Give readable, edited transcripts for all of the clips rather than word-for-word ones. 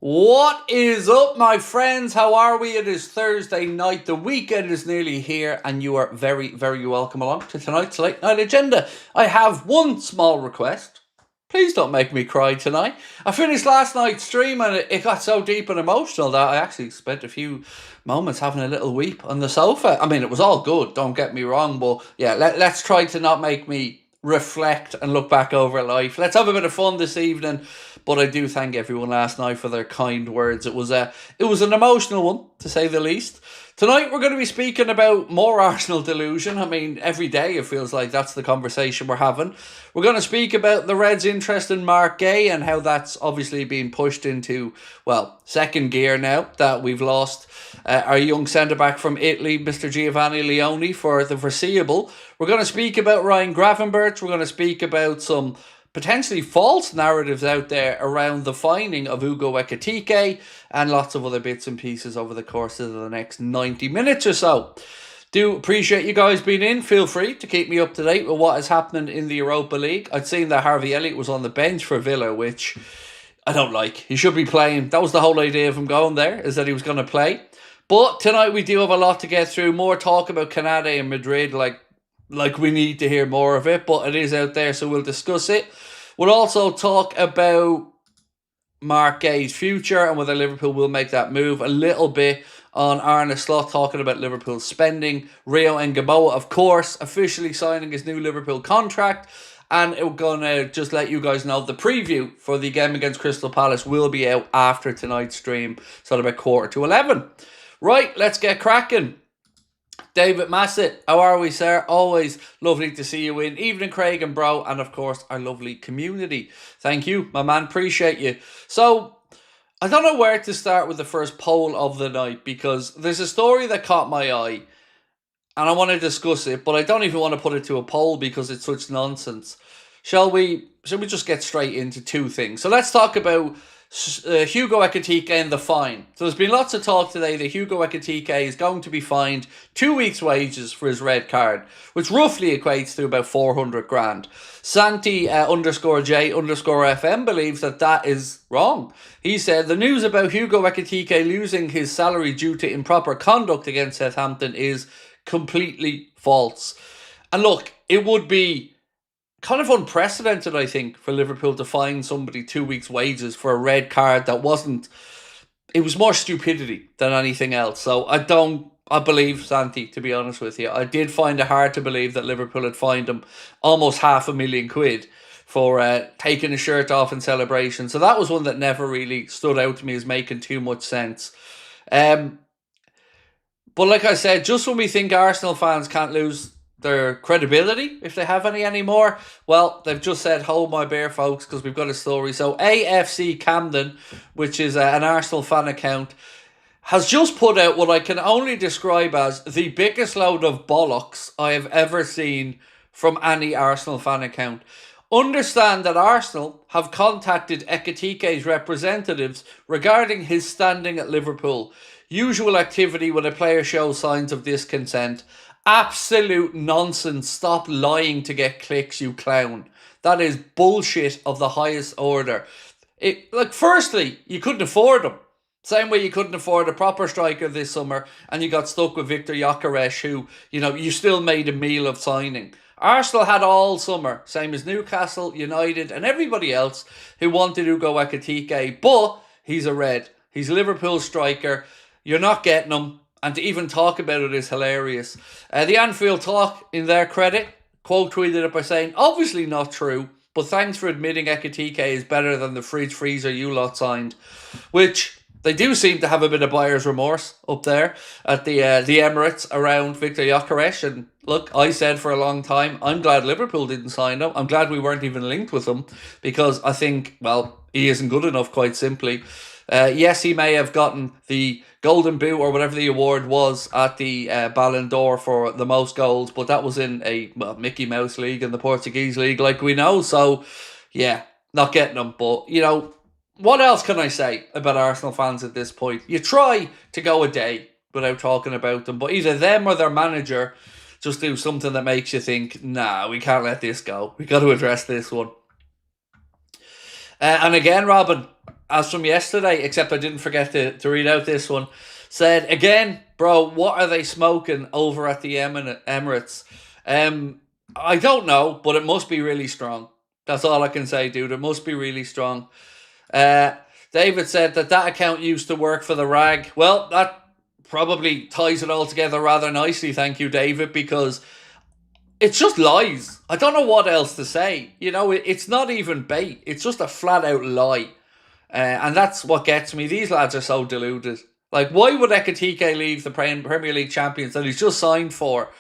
What is up, my friends? How are we? It is Thursday night. The weekend is nearly here, and you are very, very welcome along to tonight's late night agenda. I have one small request. Please don't make me cry tonight. I finished last night's stream and it got so deep and emotional that I actually spent a few moments having a little weep on the sofa. I mean, it was all good, don't get me wrong, but yeah, let's try to not make me reflect and look back over life. Let's have a bit of fun this evening. But I do thank everyone last night for their kind words. It was an emotional one, to say the least. Tonight we're going to be speaking about more Arsenal delusion. I mean, every day it feels like that's the conversation we're having. We're going to speak about the Reds' interest in Mark Guéhi and how that's obviously been pushed into, well, second gear now that we've lost our young centre-back from Italy, Mr. Giovanni Leone, for the foreseeable. We're going to speak about Ryan Gravenberch. We're going to speak about some potentially false narratives out there around the finding of Ugo EKITIKE and lots of other bits and pieces over the course of the next 90 minutes or so. Do appreciate you guys being in. Feel free to keep me up to date with what is happening in the Europa League. I'd seen that Harvey Elliott was on the bench for Villa, which I don't like. He should be playing. That was the whole idea of him going there, is that he was going to play. But tonight we do have a lot to get through. More talk about Canade and Madrid, like we need to hear more of it, but it is out there, so we'll discuss it. We'll also talk about Mark Guéhi's future and whether Liverpool will make that move. A little bit on Arne Slot talking about Liverpool's spending. Rio and Gamboa, of course, officially signing his new Liverpool contract. And we're going to just let you guys know the preview for the game against Crystal Palace will be out after tonight's stream, so at about 11:15. Right, let's get cracking. David Massett, how are we, sir? Always lovely to see you in. Evening, Craig and bro, and of course, our lovely community. Thank you, my man. Appreciate you. So, I don't know where to start with the first poll of the night because there's a story that caught my eye and I want to discuss it, but I don't even want to put it to a poll because it's such nonsense. Shall we just get straight into two things? So let's talk about Hugo EKITIKE and the fine. So there's been lots of talk today that Hugo EKITIKE is going to be fined 2 weeks' wages for his red card, which roughly equates to about 400 grand. Santi _J_FM believes that is wrong. He said the news about Hugo EKITIKE losing his salary due to improper conduct against Southampton is completely false. And look, it would be kind of unprecedented, I think, for Liverpool to fine somebody 2 weeks' wages for a red card that wasn't... It was more stupidity than anything else. So I believe Santi, to be honest with you. I did find it hard to believe that Liverpool had fined him almost £500,000 for taking his shirt off in celebration. So that was one that never really stood out to me as making too much sense. But like I said, just when we think Arsenal fans can't lose their credibility, if they have any anymore, well, they've just said, hold my beer, folks, because we've got a story. So AFC Camden, which is an Arsenal fan account, has just put out what I can only describe as the biggest load of bollocks I have ever seen from any Arsenal fan account. Understand that Arsenal have contacted EKITIKE's representatives regarding his standing at Liverpool. Usual activity when a player shows signs of discontent. Absolute nonsense. Stop lying to get clicks, you clown. That is bullshit of the highest order. Firstly, you couldn't afford him. Same way you couldn't afford a proper striker this summer and you got stuck with Victor Gyökeres, who, you still made a meal of signing. Arsenal had all summer, same as Newcastle, United and everybody else who wanted Hugo EKITIKE, but he's a red. He's a Liverpool striker. You're not getting him. And to even talk about it is hilarious. The Anfield Talk, in their credit, quote tweeted it by saying, obviously not true, but thanks for admitting EKITIKE is better than the fridge freezer you lot signed. Which they do seem to have a bit of buyer's remorse up there at the Emirates around Victor Gyökeres. And look, I said for a long time, I'm glad Liverpool didn't sign him. I'm glad we weren't even linked with him because I think, well, he isn't good enough, quite simply. Yes, he may have gotten the Golden Boot or whatever the award was at the Ballon d'Or for the most goals, but that was in a Mickey Mouse league in the Portuguese league, like we know. So, yeah, not getting them. But, what else can I say about Arsenal fans at this point? You try to go a day without talking about them, but either them or their manager just do something that makes you think, nah, we can't let this go. We got to address this one. And again, Robin, as from yesterday, except I didn't forget to read out this one, said, again, bro, what are they smoking over at the Emirates? I don't know, but it must be really strong. That's all I can say, dude. It must be really strong. David said that account used to work for the rag. Well, that probably ties it all together rather nicely, thank you, David, because it's just lies. I don't know what else to say. You know, it's not even bait. It's just a flat out lie. And that's what gets me. These lads are so deluded. Like, why would EKITIKE leave the Premier League champions that he's just signed for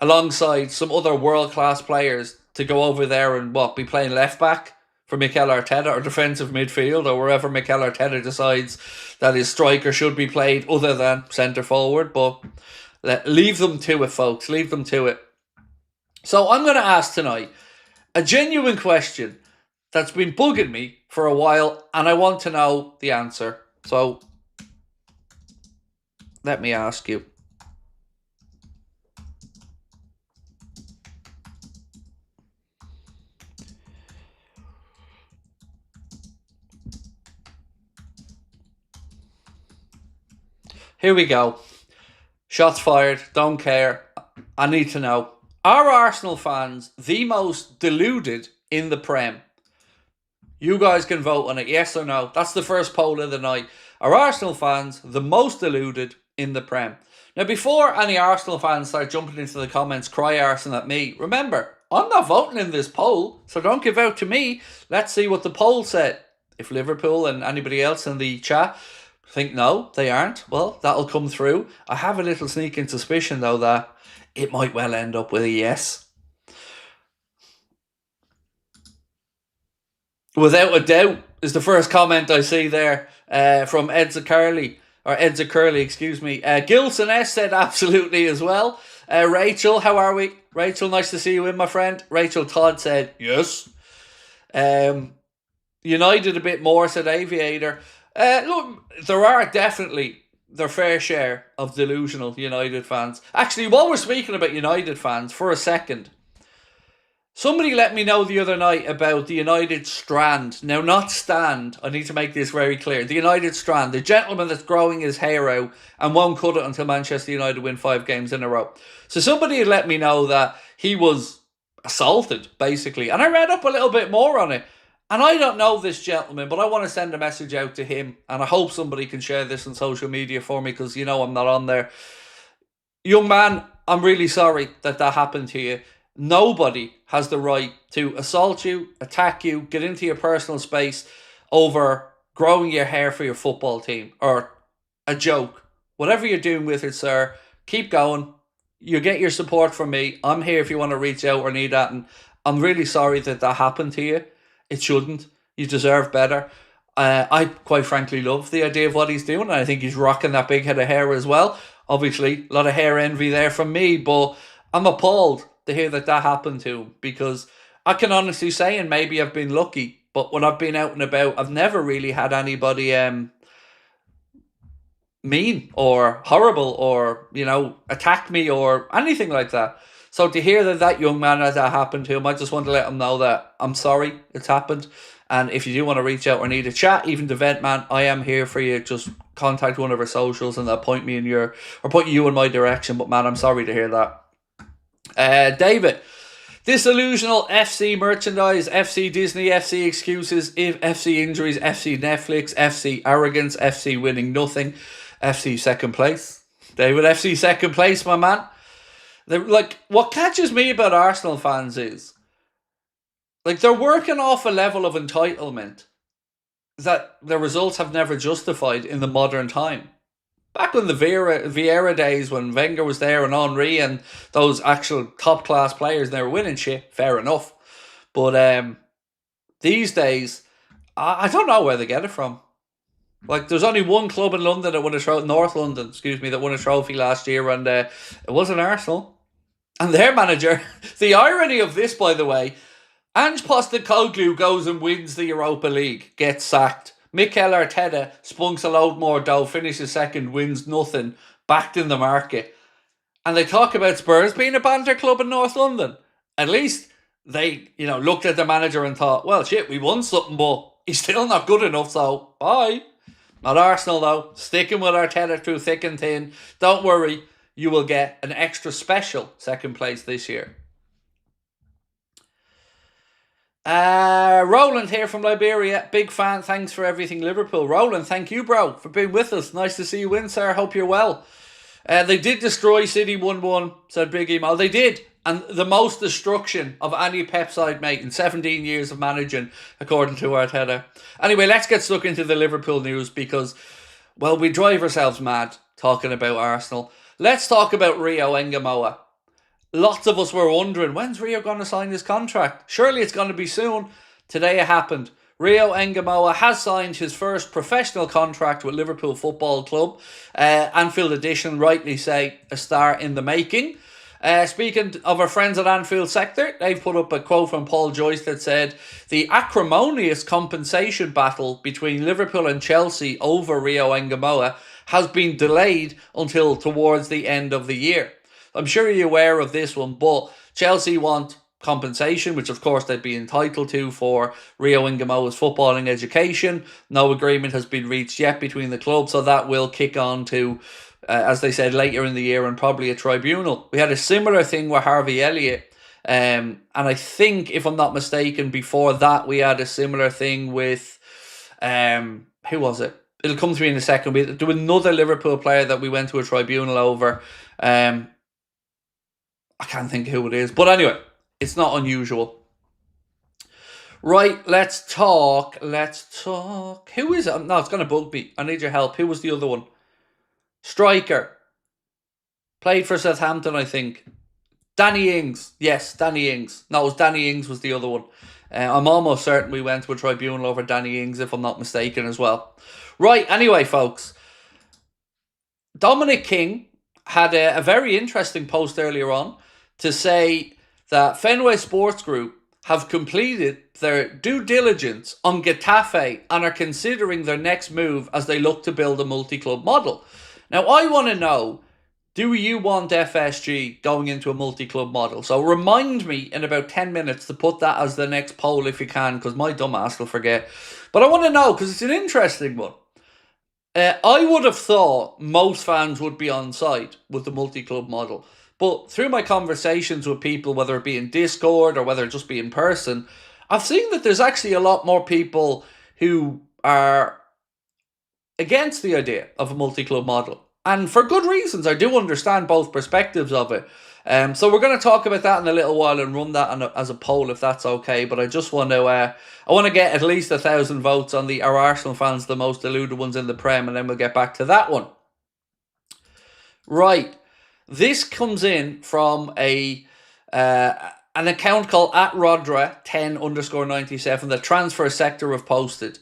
alongside some other world-class players to go over there and, be playing left-back for Mikel Arteta or defensive midfield or wherever Mikel Arteta decides that his striker should be played other than centre-forward. But leave them to it, folks. Leave them to it. So I'm going to ask tonight a genuine question that's been bugging me for a while, and I want to know the answer. So let me ask you. Here we go. Shots fired. Don't care. I need to know. Are Arsenal fans the most deluded in the Prem? You guys can vote on it, yes or no. That's the first poll of the night. Are Arsenal fans the most deluded in the Prem? Now, before any Arsenal fans start jumping into the comments, cry Arsenal at me, remember, I'm not voting in this poll, so don't give out to me. Let's see what the poll said. If Liverpool and anybody else in the chat think no, they aren't, well, that'll come through. I have a little sneaking suspicion, though, that it might well end up with a yes. Without a doubt is the first comment I see there from Edza Curley, excuse me. Gilson S said absolutely as well. Rachel, how are we? Rachel, nice to see you in, my friend. Rachel Todd said yes. United a bit more, said Aviator. Look, there are definitely their fair share of delusional United fans. Actually, while we're speaking about United fans for a second, somebody let me know the other night about the United Strand. Now, not stand. I need to make this very clear. The United Strand. The gentleman that's growing his hair out and won't cut it until Manchester United win 5 games in a row. So somebody had let me know that he was assaulted, basically. And I read up a little bit more on it. And I don't know this gentleman, but I want to send a message out to him. And I hope somebody can share this on social media for me, because you know I'm not on there. Young man, I'm really sorry that happened to you. Nobody has the right to assault you, attack you, get into your personal space over growing your hair for your football team or a joke. Whatever you're doing with it, sir, keep going. You get your support from me. I'm here if you want to reach out or need that. And I'm really sorry that happened to you. It shouldn't. You deserve better. I quite frankly love the idea of what he's doing. And I think he's rocking that big head of hair as well. Obviously, a lot of hair envy there from me, but I'm appalled to hear that happened to him, because I can honestly say, and maybe I've been lucky, but when I've been out and about, I've never really had anybody mean or horrible or, attack me or anything like that. So to hear that young man that happened to him, I just want to let him know that I'm sorry it's happened. And if you do want to reach out or need a chat, even to vent, man, I am here for you. Just contact one of our socials and they'll point me or point you in my direction. But man, I'm sorry to hear that. David, disillusional FC merchandise, FC Disney, FC excuses, FC injuries, FC Netflix, FC arrogance, FC winning nothing, FC second place. David, FC second place, my man. What catches me about Arsenal fans is, they're working off a level of entitlement that their results have never justified in the modern time. Back when the Vieira days, when Wenger was there and Henry and those actual top-class players, they were winning shit, fair enough. But these days, I don't know where they get it from. There's only one club in London that won a trophy, North London, that won a trophy last year, and it wasn't Arsenal. And their manager, the irony of this, by the way, Ange Postecoglou goes and wins the Europa League, gets sacked. Mikel Arteta spunks a load more dough, finishes second, wins nothing, backed in the market. And they talk about Spurs being a banter club in North London. At least they, looked at the manager and thought, well, shit, we won something, but he's still not good enough, so bye. Not Arsenal, though. Sticking with Arteta through thick and thin. Don't worry, you will get an extra special second place this year. Roland here from Liberia. Big fan. Thanks for everything, Liverpool. Roland, thank you, bro, for being with us. Nice to see you win, sir. Hope you're well. They did destroy City 1-1, said Big Emo. They did. And the most destruction of any Pep side, mate, in 17 years of managing, according to Arteta. Anyway, let's get stuck into the Liverpool news because, well, we drive ourselves mad talking about Arsenal. Let's talk about Rio Engamoa. Lots of us were wondering, when's Rio going to sign his contract? Surely it's going to be soon. Today it happened. Rio Engamoa has signed his first professional contract with Liverpool Football Club. Anfield Edition rightly say a star in the making. Speaking of our friends at Anfield Sector, they've put up a quote from Paul Joyce that said, the acrimonious compensation battle between Liverpool and Chelsea over Rio Engamoa has been delayed until towards the end of the year. I'm sure you're aware of this one, but Chelsea want compensation, which of course they'd be entitled to for Rio Engamoa's footballing education. No agreement has been reached yet between the clubs, so that will kick on to, as they said, later in the year and probably a tribunal. We had a similar thing with Harvey Elliott, and I think, if I'm not mistaken, before that we had a similar thing with, who was it? It'll come to me in a second. We do another Liverpool player that we went to a tribunal over. I can't think who it is. But anyway, it's not unusual. Right, let's talk. Who is it? No, it's going to bug me. I need your help. Who was the other one? Striker. Played for Southampton, I think. Danny Ings. Yes, Danny Ings. No, it was Danny Ings was the other one. I'm almost certain we went to a tribunal over Danny Ings, if I'm not mistaken, as well. Right, anyway, folks. Dominic King had a very interesting post earlier on to say that Fenway Sports Group have completed their due diligence on Getafe and are considering their next move as they look to build a multi-club model. Now, I want to know, do you want FSG going into a multi-club model? So remind me in about 10 minutes to put that as the next poll if you can, because my dumb ass will forget. But I want to know, because it's an interesting one. I would have thought most fans would be on side with the multi-club model. But through my conversations with people, whether it be in Discord or whether it just be in person, I've seen that there's actually a lot more people who are against the idea of a multi-club model. And for good reasons. I do understand both perspectives of it. So we're going to talk about that in a little while and run that as a poll if that's okay. But I just want to get at least 1,000 votes on our Arsenal fans, the most deluded ones in the Prem, and then we'll get back to that one. Right. This comes in from an account called @Rodra10_97, the transfer sector have posted.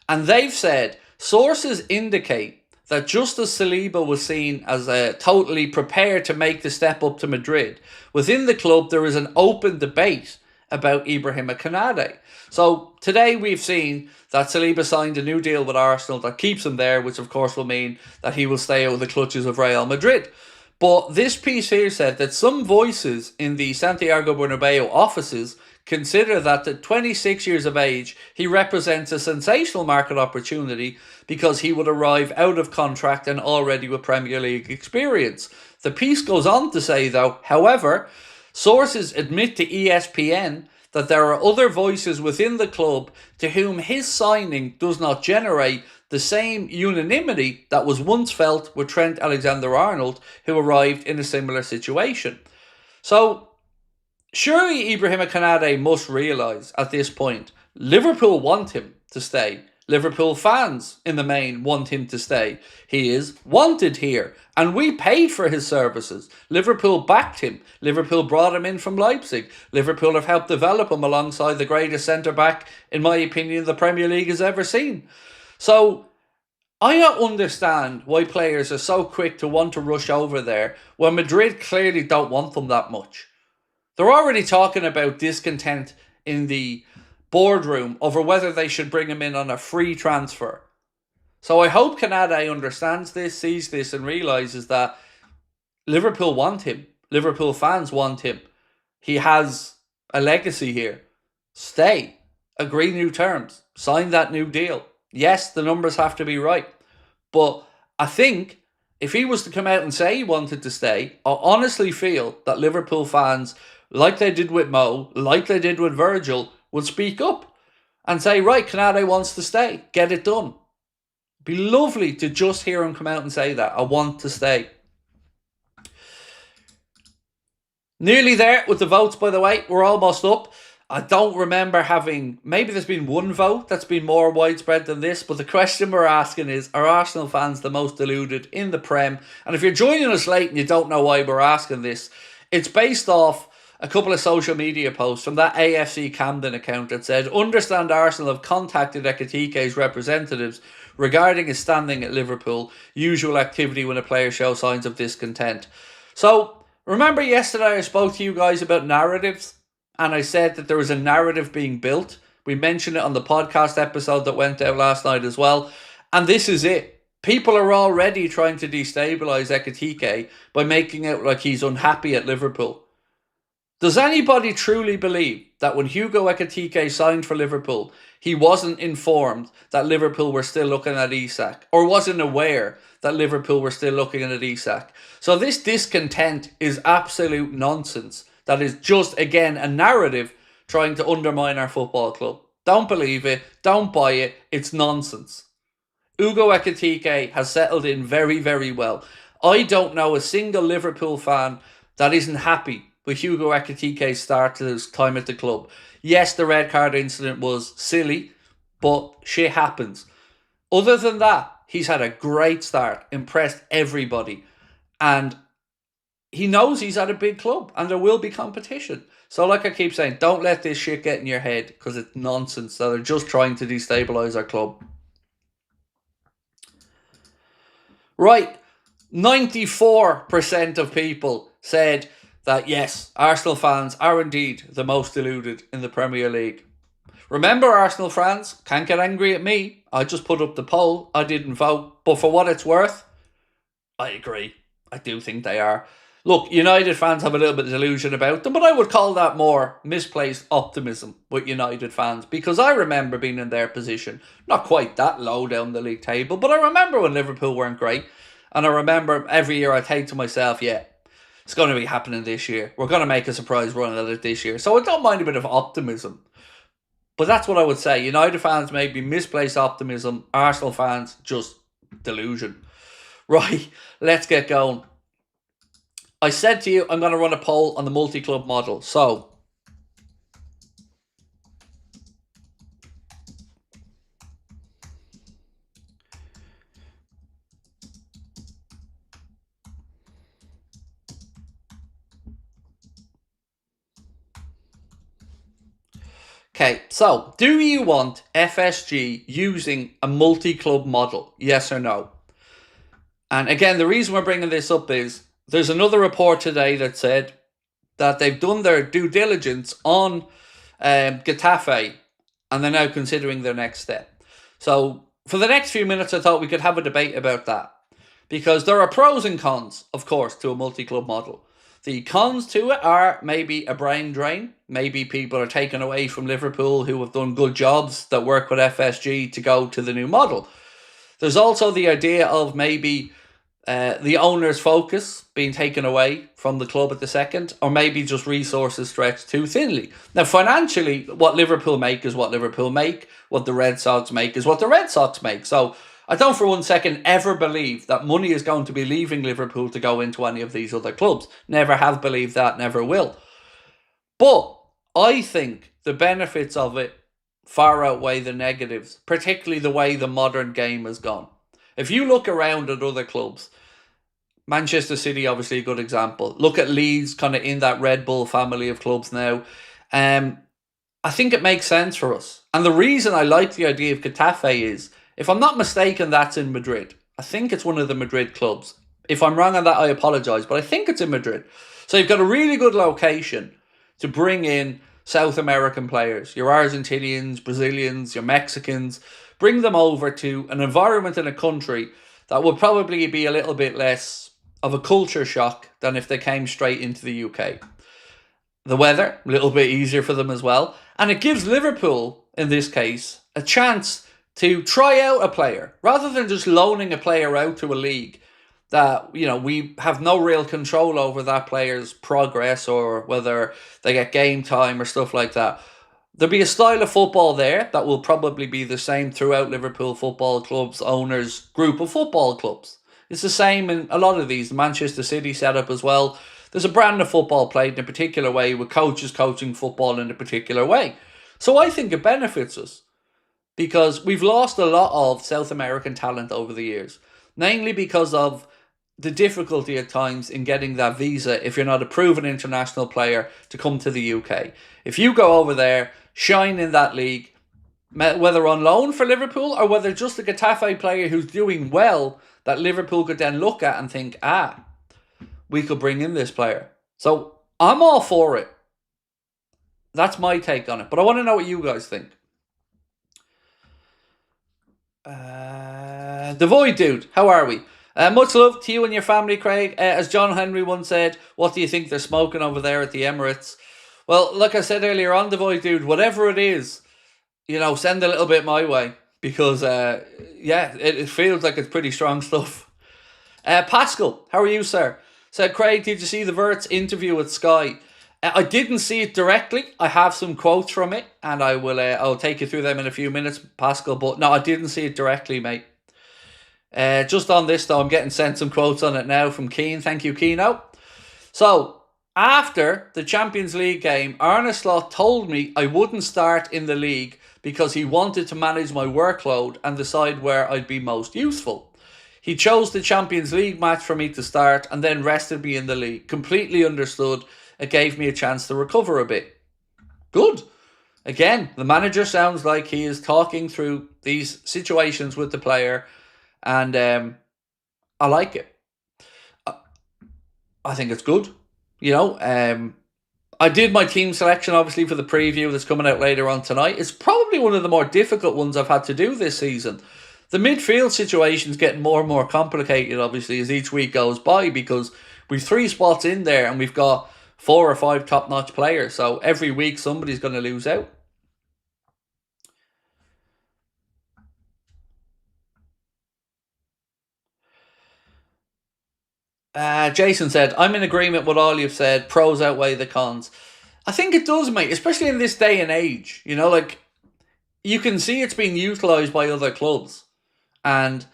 And they've said, sources indicate that just as Saliba was seen as totally prepared to make the step up to Madrid, within the club there is an open debate about Ibrahima Konate. So today we've seen that Saliba signed a new deal with Arsenal that keeps him there, which of course will mean that he will stay out of the clutches of Real Madrid. But this piece here said that some voices in the Santiago Bernabeu offices consider that at 26 years of age, he represents a sensational market opportunity because he would arrive out of contract and already with Premier League experience. The piece goes on to say, though, however, sources admit to ESPN that there are other voices within the club to whom his signing does not generate the same unanimity that was once felt with Trent Alexander-Arnold, who arrived in a similar situation. So, surely Ibrahima Konate must realise at this point, Liverpool want him to stay. Liverpool fans, in the main, want him to stay. He is wanted here, and we paid for his services. Liverpool backed him. Liverpool brought him in from Leipzig. Liverpool have helped develop him alongside the greatest centre-back, in my opinion, the Premier League has ever seen. So, I don't understand why players are so quick to want to rush over there when Madrid clearly don't want them that much. They're already talking about discontent in the boardroom over whether they should bring him in on a free transfer. So I hope Konate understands this, sees this and realises that Liverpool want him. Liverpool fans want him. He has a legacy here. Stay. agree new terms, sign that new deal. Yes, the numbers have to be right. But I think if he was to come out and say he wanted to stay, I honestly feel that Liverpool fans, like they did with Mo, like they did with Virgil, would speak up and say, right, Canate wants to stay. Get it done. It'd be lovely to just hear him come out and say that. I want to stay. Nearly there with the votes, by the way. We're almost up. I don't remember having... Maybe there's been one vote that's been more widespread than this, but the question we're asking is, are Arsenal fans the most deluded in the Prem? And if you're joining us late and you don't know why we're asking this, it's based off a couple of social media posts from that AFC Camden account that said, understand Arsenal have contacted EKITIKE's representatives regarding his standing at Liverpool, usual activity when a player shows signs of discontent. So, remember yesterday I spoke to you guys about narratives? And I said that there was a narrative being built. We mentioned it on the podcast episode that went out last night as well. And this is it. People are already trying to destabilise EKITIKE by making it like he's unhappy at Liverpool. Does anybody truly believe that when Hugo EKITIKE signed for Liverpool, he wasn't informed that Liverpool were still looking at Isak, or wasn't aware that Liverpool were still looking at Isak? So this discontent is absolute nonsense. That is just, again, a narrative trying to undermine our football club. Don't believe it. Don't buy it. It's nonsense. Hugo EKITIKE has settled in very, very well. I don't know a single Liverpool fan that isn't happy with Hugo EKITIKE's start to his time at the club. Yes, the red card incident was silly, but shit happens. Other than that, he's had a great start, impressed everybody, and he knows he's at a big club and there will be competition. So like I keep saying, don't let this shit get in your head because it's nonsense that they're just trying to destabilise our club. Right, 94% of people said that yes, Arsenal fans are indeed the most deluded in the Premier League. Remember, Arsenal fans, can't get angry at me. I just put up the poll. I didn't vote. But for what it's worth, I agree. I do think they are. Look, United fans have a little bit of delusion about them, but I would call that more misplaced optimism with United fans, because I remember being in their position, not quite that low down the league table, but I remember when Liverpool weren't great, and I remember every year I'd think to myself, yeah, it's going to be happening this year. We're going to make a surprise run at it this year. So I don't mind a bit of optimism. But that's what I would say. United fans maybe misplaced optimism, Arsenal fans just delusion. Right, let's get going. I said to you, I'm going to run a poll on the multi-club model. So, okay, so do you want FSG using a multi-club model? Yes or no? And again, the reason we're bringing this up is there's another report today that said that they've done their due diligence on Getafe and they're now considering their next step. So for the next few minutes, I thought we could have a debate about that, because there are pros and cons, of course, to a multi-club model. The cons to it are maybe a brain drain. Maybe people are taken away from Liverpool who have done good jobs that work with FSG to go to the new model. There's also the idea of maybe the owner's focus being taken away from the club at the second, or maybe just resources stretched too thinly. Now, financially, what Liverpool make is what Liverpool make. What the Red Sox make is what the Red Sox make. So I don't for one second ever believe that money is going to be leaving Liverpool to go into any of these other clubs. Never have believed that, never will. But I think the benefits of it far outweigh the negatives, particularly the way the modern game has gone. If you look around at other clubs, Manchester City, obviously a good example. Look at Leeds, kind of in that Red Bull family of clubs now. I think it makes sense for us. And the reason I like the idea of Getafe is, if I'm not mistaken, that's in Madrid. I think it's one of the Madrid clubs. If I'm wrong on that, I apologise, but I think it's in Madrid. So you've got a really good location to bring in South American players, your Argentinians, Brazilians, your Mexicans. Bring them over to an environment in a country that would probably be a little bit less of a culture shock than if they came straight into the UK. The weather, a little bit easier for them as well. And it gives Liverpool in this case, a chance to try out a player rather than just loaning a player out to a league that, we have no real control over that player's progress or whether they get game time or stuff like that. There'll be a style of football there that will probably be the same throughout Liverpool Football Club's owners' group of football clubs. It's the same in a lot of these. The Manchester City setup as well. There's a brand of football played in a particular way with coaches coaching football in a particular way. So I think it benefits us because we've lost a lot of South American talent over the years, mainly because of the difficulty at times in getting that visa if you're not a proven international player to come to the UK. If you go over there, shine in that league, whether on loan for Liverpool or whether just a Getafe player who's doing well that Liverpool could then look at and think, we could bring in this player. So I'm all for it. That's my take on it. But I want to know what you guys think. The Void Dude, how are we? Much love to you and your family, Craig. As John Henry once said, what do you think they're smoking over there at the Emirates? Well, like I said earlier on, The Void Dude, whatever it is, send a little bit my way. Because, it feels like it's pretty strong stuff. Pascal, how are you, sir? Said, Craig, did you see the Verts interview with Sky? I didn't see it directly. I have some quotes from it, and I'll take you through them in a few minutes, Pascal. But no, I didn't see it directly, mate. Just on this, though, I'm getting sent some quotes on it now from Keane. Thank you, Keano. So, after the Champions League game, Arne Slot told me I wouldn't start in the league because he wanted to manage my workload and decide where I'd be most useful. He chose the Champions League match for me to start and then rested me in the league. Completely understood. It gave me a chance to recover a bit. Good. Again, the manager sounds like he is talking through these situations with the player. And I like it. I think it's good. I did my team selection, obviously, for the preview that's coming out later on tonight. It's probably one of the more difficult ones I've had to do this season. The midfield situation's getting more and more complicated, obviously, as each week goes by, because we've 3 spots in there and we've got 4 or 5 top-notch players. So every week somebody's going to lose out. Jason said, I'm in agreement with all you've said. Pros outweigh the cons. I think it does, mate, especially in this day and age. You can see it's being utilised by other clubs. And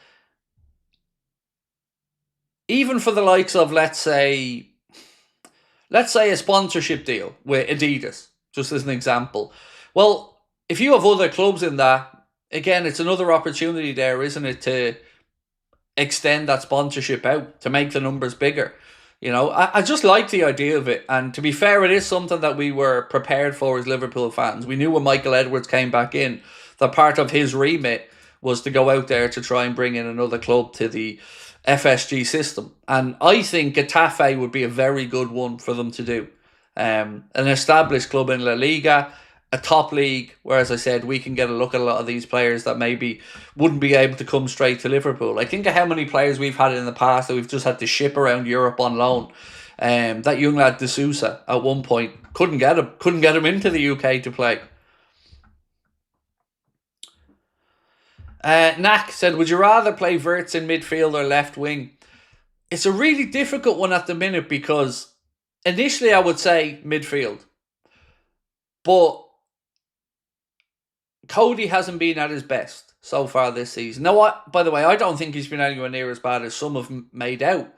even for the likes of, let's say a sponsorship deal with Adidas, just as an example. Well, if you have other clubs in that, again, it's another opportunity there, isn't it, to extend that sponsorship out, to make the numbers bigger. I just like the idea of it. And to be fair, it is something that we were prepared for as Liverpool fans. We knew when Michael Edwards came back in that part of his remit was to go out there to try and bring in another club to the FSG system. And I think Getafe would be a very good one for them to do. An established club in La Liga, a top league, where, as I said, we can get a look at a lot of these players that maybe wouldn't be able to come straight to Liverpool. I think of how many players we've had in the past that we've just had to ship around Europe on loan. That young lad De Sousa at one point couldn't get him into the UK to play. Knack said, would you rather play Verts in midfield or left wing? It's a really difficult one at the minute because initially I would say midfield. But Cody hasn't been at his best so far this season. Now, by the way, I don't think he's been anywhere near as bad as some have made out.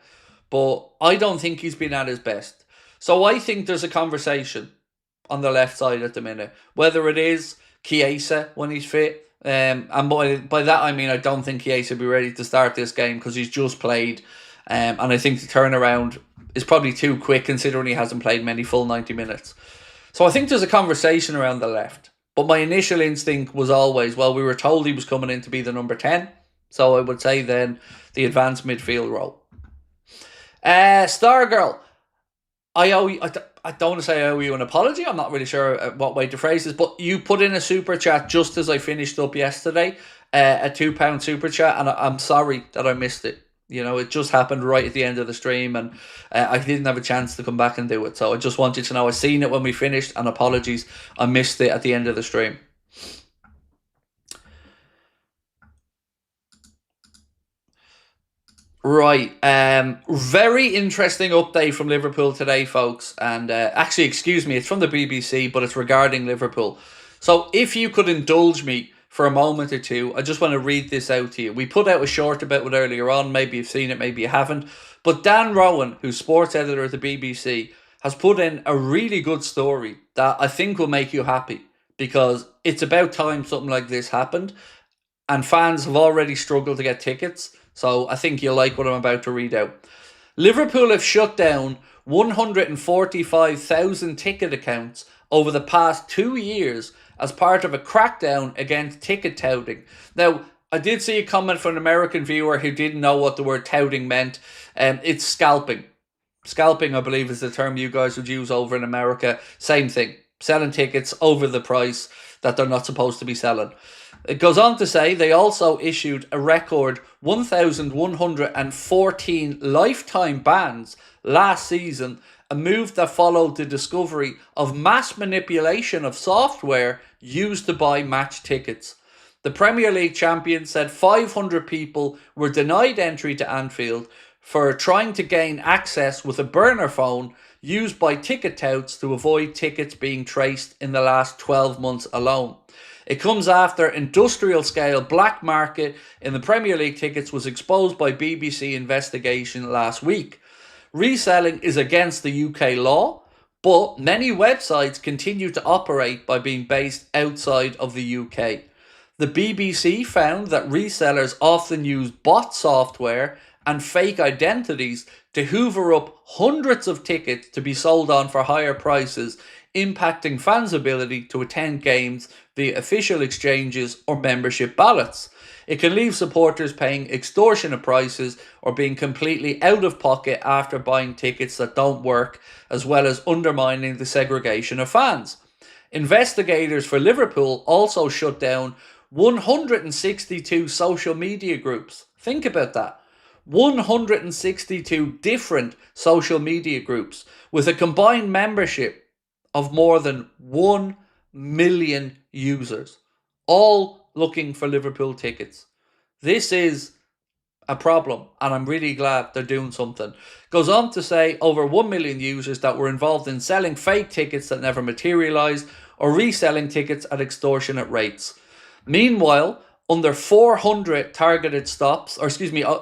But I don't think he's been at his best. So I think there's a conversation on the left side at the minute. Whether it is Chiesa when he's fit. And by that I mean I don't think Chiesa will be ready to start this game because he's just played. And I think the turnaround is probably too quick considering he hasn't played many full 90 minutes. So I think there's a conversation around the left. But my initial instinct was always, well, we were told he was coming in to be the number 10. So I would say then the advanced midfield role. Stargirl, I don't want to say I owe you an apology. I'm not really sure what way to phrase this, but you put in a super chat just as I finished up yesterday, a £2 super chat, and I'm sorry that I missed it. It just happened right at the end of the stream, and I didn't have a chance to come back and do it. So I just wanted to know I seen it when we finished, and apologies, I missed it at the end of the stream. Right. Very interesting update from Liverpool today, folks. And actually, excuse me, it's from the BBC, but it's regarding Liverpool. So if you could indulge me for a moment or two, I just want to read this out to you. We put out a short about it earlier on. Maybe you've seen it, maybe you haven't. But Dan Rowan, who's sports editor at the BBC, has put in a really good story that I think will make you happy, because it's about time something like this happened. And fans have already struggled to get tickets. So I think you'll like what I'm about to read out. Liverpool have shut down 145,000 ticket accounts over the past 2 years as part of a crackdown against ticket touting. Now, I did see a comment from an American viewer who didn't know what the word touting meant. It's scalping. Scalping, I believe, is the term you guys would use over in America. Same thing. Selling tickets over the price that they're not supposed to be selling. It goes on to say they also issued a record 1,114 lifetime bans last season, a move that followed the discovery of mass manipulation of software used to buy match tickets. The Premier League champions said 500 people were denied entry to Anfield for trying to gain access with a burner phone used by ticket touts to avoid tickets being traced in the last 12 months alone. It comes after industrial-scale black market in the Premier League tickets was exposed by BBC investigation last week. Reselling is against the UK law, but many websites continue to operate by being based outside of the UK. The BBC found that resellers often use bot software and fake identities to hoover up hundreds of tickets to be sold on for higher prices, impacting fans' ability to attend games via official exchanges or membership ballots. It can leave supporters paying extortionate prices or being completely out of pocket after buying tickets that don't work, as well as undermining the segregation of fans. Investigators for Liverpool also shut down 162 social media groups. Think about that. 162 different social media groups with a combined membership of more than 1 million users, all looking for Liverpool tickets. This is a problem, and I'm really glad they're doing something. Goes on to say over 1 million users that were involved in selling fake tickets that never materialised or reselling tickets at extortionate rates. Meanwhile, under 400 targeted stops,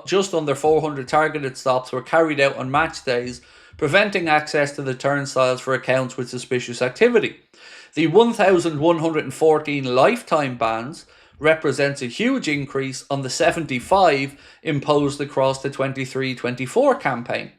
just under 400 targeted stops were carried out on match days, preventing access to the turnstiles for accounts with suspicious activity. The 1,114 lifetime bans represents a huge increase on the 75 imposed across the 23-24 campaign.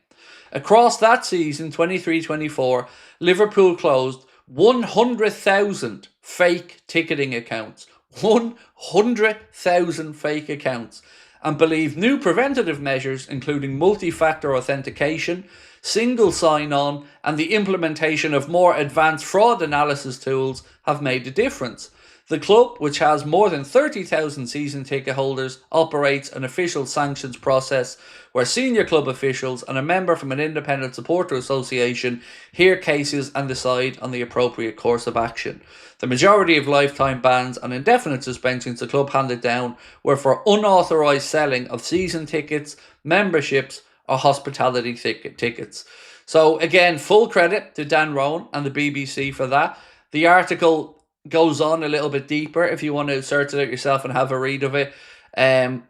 Across that season, 23-24, Liverpool closed 100,000 fake ticketing accounts. 100,000 fake accounts, and believe new preventative measures, including multi-factor authentication, single sign-on, and the implementation of more advanced fraud analysis tools, have made a difference. The club, which has more than 30,000 season ticket holders, operates an official sanctions process where senior club officials and a member from an independent supporter association hear cases and decide on the appropriate course of action. The majority of lifetime bans and indefinite suspensions the club handed down were for unauthorised selling of season tickets, memberships, or hospitality tickets. So again, full credit to Dan Rowan and the BBC for that. The article goes on a little bit deeper if you want to search it out yourself and have a read of it.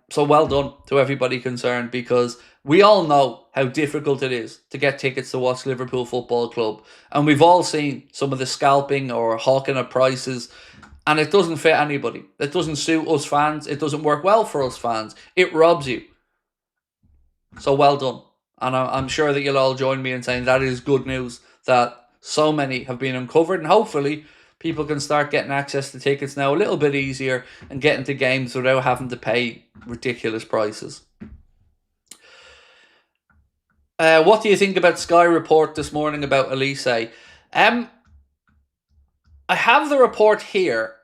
So well done to everybody concerned, because we all know how difficult it is to get tickets to watch Liverpool Football Club, and we've all seen some of the scalping or hawking of prices, and it doesn't fit anybody. It doesn't suit us fans. It doesn't work well for us fans. It robs you. So well done, and I'm sure that you'll all join me in saying that is good news that so many have been uncovered, and hopefully people can start getting access to tickets now a little bit easier and get into games without having to pay ridiculous prices. What do you think about Sky report this morning about Elise? I have the report here.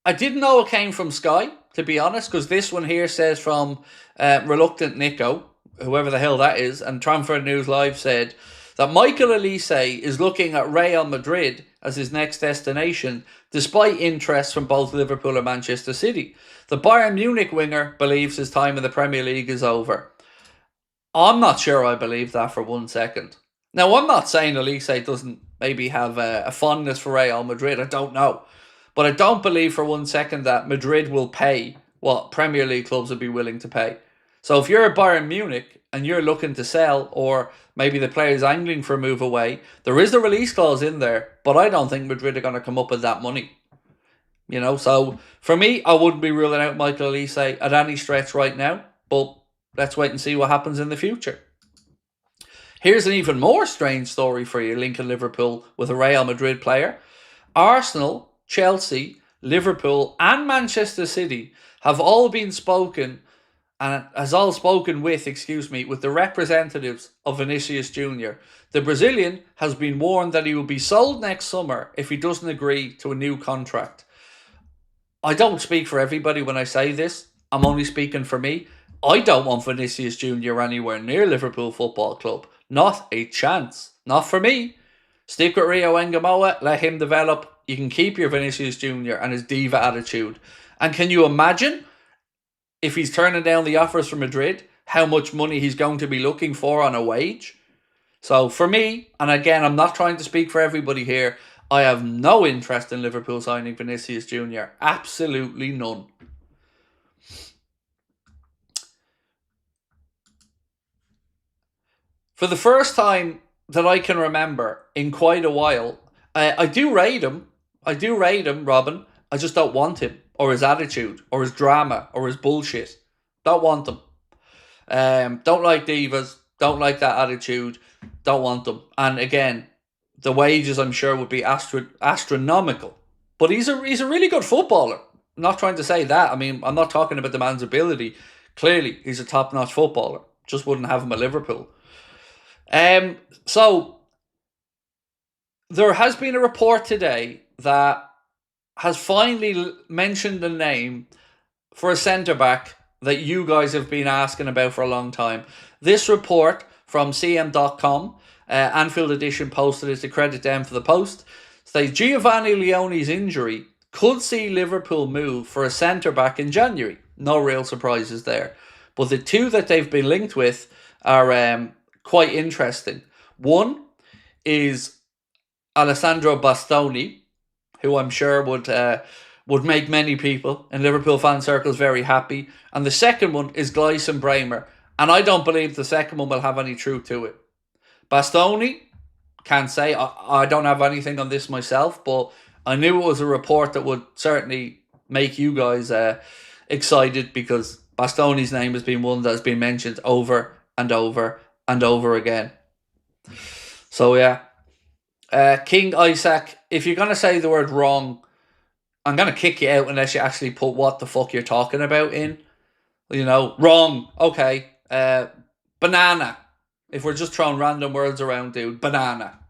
I didn't know it came from Sky, to be honest, because this one here says from Reluctant Nico, whoever the hell that is, and Transfer News Live said that Michael Elise is looking at Real Madrid as his next destination, despite interest from both Liverpool and Manchester City. The Bayern Munich winger believes his time in the Premier League is over. I'm not sure I believe that for 1 second. Now, I'm not saying Elise doesn't maybe have a fondness for Real Madrid. I don't know. But I don't believe for 1 second that Madrid will pay what Premier League clubs would be willing to pay. So if you're a Bayern Munich and you're looking to sell, or maybe the player's angling for a move away, there is the release clause in there, but I don't think Madrid are going to come up with that money. You know, so for me, I wouldn't be ruling out Michael Elise at any stretch right now, but let's wait and see what happens in the future. Here's an even more strange story for you, linking Liverpool with a Real Madrid player. Arsenal, Chelsea, Liverpool and Manchester City have all been spoken and with the representatives of Vinicius Jr. The Brazilian has been warned that he will be sold next summer if he doesn't agree to a new contract. I don't speak for everybody when I say this. I'm only speaking for me. I don't want Vinicius Jr. anywhere near Liverpool Football Club. Not a chance. Not for me. Stick with Rio Engamoa, let him develop. You can keep your Vinicius Jr. and his diva attitude. And can you imagine, if he's turning down the offers from Madrid, how much money he's going to be looking for on a wage? So for me, and again, I'm not trying to speak for everybody here, I have no interest in Liverpool signing Vinicius Jr. Absolutely none. For the first time that I can remember in quite a while, I do rate him. I do rate him, Robin. I just don't want him, or his attitude, or his drama, or his bullshit. Don't want him. Don't like divas. Don't like that attitude. Don't want them. And again, the wages I'm sure would be astronomical. But he's a really good footballer. I'm not trying to say that. I mean, I'm not talking about the man's ability. Clearly, he's a top-notch footballer. Just wouldn't have him at Liverpool. So there has been a report today that has finally mentioned the name for a centre-back that you guys have been asking about for a long time. This report from CM.com, Anfield Edition posted it to credit them for the post, states Giovanni Leone's injury could see Liverpool move for a centre-back in January. No real surprises there. But the two that they've been linked with are quite interesting. One is Alessandro Bastoni, who I'm sure would make many people in Liverpool fan circles very happy. And the second one is Gleison Bremer. And I don't believe the second one will have any truth to it. Bastoni, can't say. I don't have anything on this myself, but I knew it was a report that would certainly make you guys excited, because Bastoni's name has been one that has been mentioned over and over and over again. So yeah. King Isaac, if you're going to say the word wrong, I'm going to kick you out unless you actually put what the fuck you're talking about in. You know, wrong. Okay. Banana. If we're just throwing random words around, dude. Banana.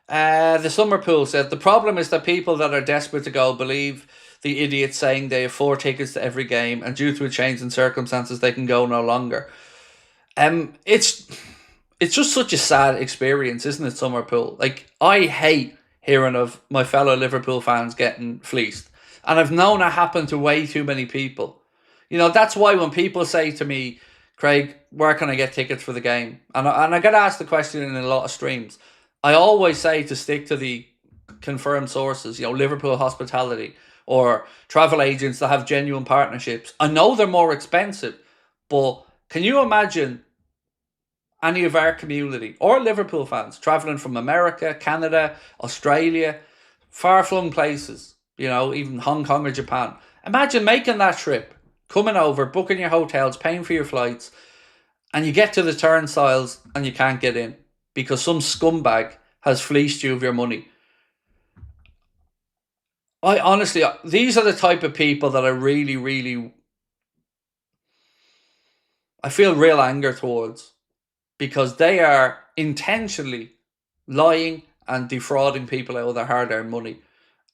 The Summer Pool said, the problem is that people that are desperate to go believe the idiots saying they have 4 tickets to every game, and due to a change in circumstances, they can go no longer. It's just such a sad experience, isn't it, Summer Pool? Like, I hate hearing of my fellow Liverpool fans getting fleeced. And I've known it happen to way too many people. You know, that's why when people say to me, Craig, where can I get tickets for the game? And I get asked the question in a lot of streams. I always say to stick to the confirmed sources, you know, Liverpool Hospitality or travel agents that have genuine partnerships. I know they're more expensive, but can you imagine any of our community or Liverpool fans travelling from America, Canada, Australia, far-flung places, you know, even Hong Kong or Japan? Imagine making that trip, coming over, booking your hotels, paying for your flights, and you get to the turnstiles and you can't get in because some scumbag has fleeced you of your money. I honestly, these are the type of people that I really, I feel real anger towards, because they are intentionally lying and defrauding people out of their hard-earned money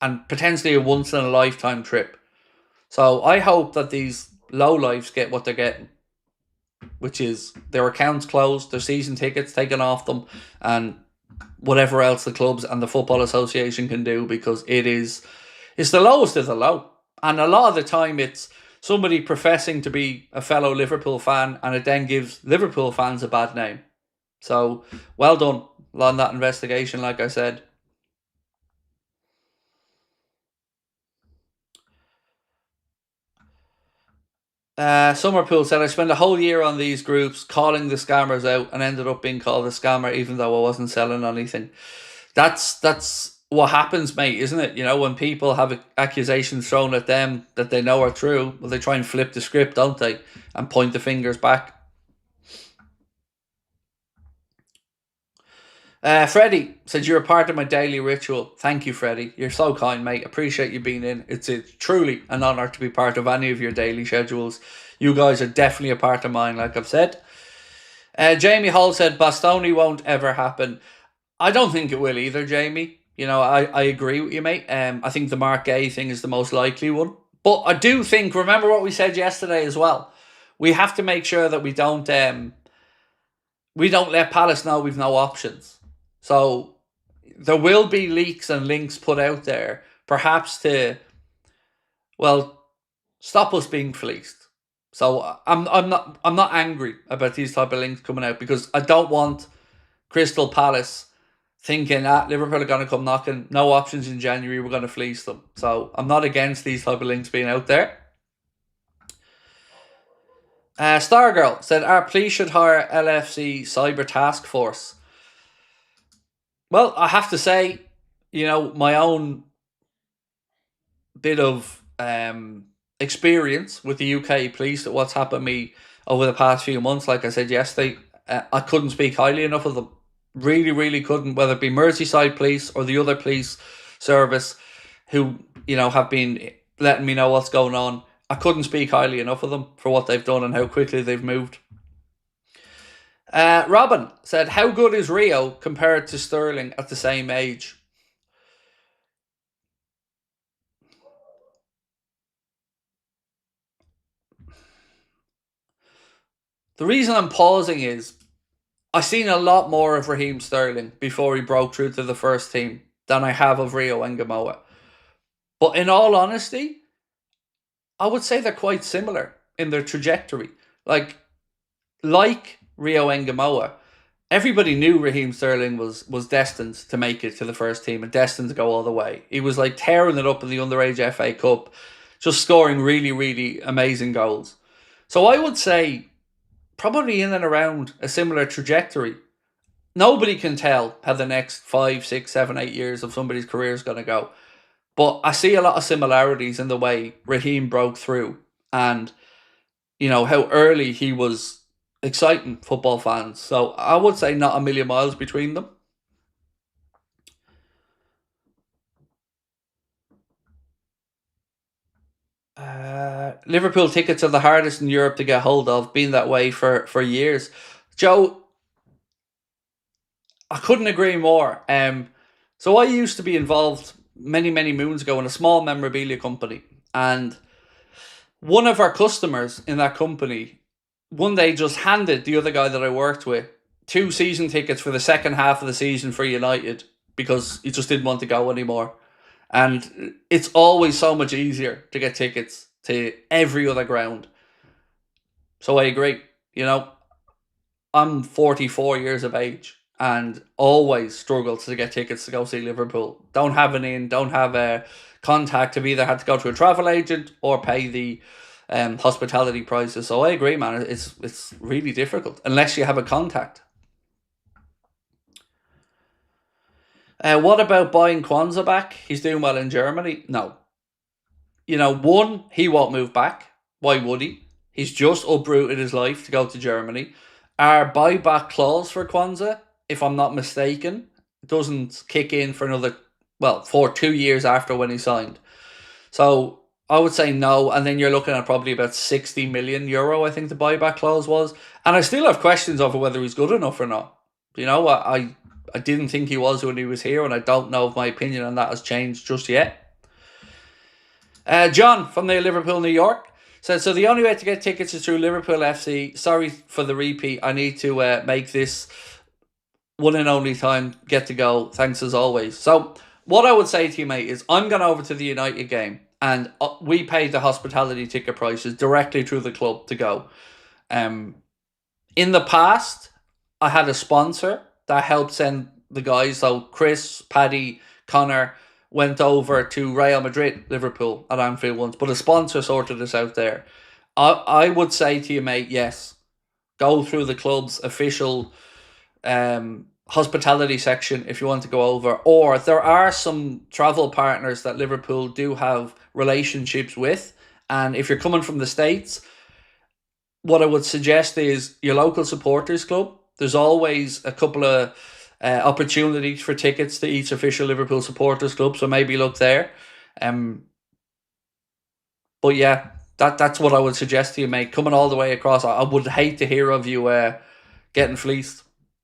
and potentially a once-in-a-lifetime trip. So I hope that these lowlifes get what they're getting, which is their accounts closed, their season tickets taken off them, and whatever else the clubs and the Football Association can do, because it's the lowest of the low. And a lot of the time it's somebody professing to be a fellow Liverpool fan, and it then gives Liverpool fans a bad name. So, well done on that investigation, like I said. Summerpool said, I spent a whole year on these groups calling the scammers out and ended up being called a scammer even though I wasn't selling anything. That's what happens, mate, isn't it? You know, when people have accusations thrown at them that they know are true, well, they try and flip the script, don't they? And point the fingers back. Freddie said, you're a part of my daily ritual. Thank you, Freddie. You're so kind, mate. Appreciate you being in. It's truly an honour to be part of any of your daily schedules. You guys are definitely a part of mine, like I've said. Jamie Hall said, Bastoni won't ever happen. I don't think it will either, Jamie. You know, I agree with you, mate. I think the Mark Gay thing is the most likely one. But I do think, remember what we said yesterday as well, we have to make sure that we don't let Palace know we've no options. So there will be leaks and links put out there, perhaps to, well, stop us being fleeced. So I'm not angry about these type of links coming out, because I don't want Crystal Palace thinking that Liverpool are going to come knocking, no options in January, we're going to fleece them. So I'm not against these type of links being out there. Stargirl said, our police should hire LFC Cyber Task Force. Well, I have to say, you know, my own bit of experience with the UK police, what's happened to me over the past few months, like I said yesterday, I couldn't speak highly enough of them. Really, really couldn't, whether it be Merseyside Police or the other police service who, you know, have been letting me know what's going on. I couldn't speak highly enough of them for what they've done and how quickly they've moved. Robin said, how good is Rio compared to Sterling at the same age? The reason I'm pausing is I've seen a lot more of Raheem Sterling before he broke through to the first team than I have of Rio Ngamoa. But in all honesty, I would say they're quite similar in their trajectory. Like Rio Ngamoa, everybody knew Raheem Sterling was destined to make it to the first team and destined to go all the way. He was like tearing it up in the underage FA Cup, just scoring really, really amazing goals. So I would say probably in and around a similar trajectory. Nobody can tell how the next 5, 6, 7, 8 years of somebody's career is going to go. But I see a lot of similarities in the way Raheem broke through and, you know, how early he was exciting football fans. So I would say not a million miles between them. Liverpool tickets are the hardest in Europe to get hold of, been that way for years. Joe, I couldn't agree more. So I used to be involved many, many moons ago in a small memorabilia company, and one of our customers in that company one day just handed the other guy that I worked with 2 season tickets for the second half of the season for United because he just didn't want to go anymore. And it's always so much easier to get tickets to every other ground. So I agree. You know, I'm 44 years of age and always struggled to get tickets to go see Liverpool. Don't have an in, don't have a contact. I've either had to go to a travel agent or pay the hospitality prices. So I agree, man. It's really difficult unless you have a contact. What about buying Kwanzaa back? He's doing well in Germany. No. You know, one, he won't move back. Why would he? He's just uprooted his life to go to Germany. Our buyback clause for Kwanzaa, if I'm not mistaken, doesn't kick in for for 2 years after when he signed. So I would say no, and then you're looking at probably about 60 million euro, I think the buyback clause was. And I still have questions over whether he's good enough or not. You know, I didn't think he was when he was here, and I don't know if my opinion on that has changed just yet. John from the Liverpool, New York So the only way to get tickets is through Liverpool FC. Sorry for the repeat. I need to make this one and only time. Get to go. Thanks as always. So what I would say to you, mate, is I'm going over to the United game, and we paid the hospitality ticket prices directly through the club to go. In the past, I had a sponsor that helped send the guys. So Chris, Paddy, Connor went over to Real Madrid, Liverpool at Anfield once, but a sponsor sorted us out there. I would say to you, mate, yes, go through the club's official hospitality section if you want to go over. Or there are some travel partners that Liverpool do have relationships with, and if you're coming from the States, what I would suggest is your local supporters club. There's always a couple of opportunities for tickets to each official Liverpool supporters club, so maybe look there. But yeah, that's what I would suggest to you, mate. Coming all the way across, I would hate to hear of you getting fleeced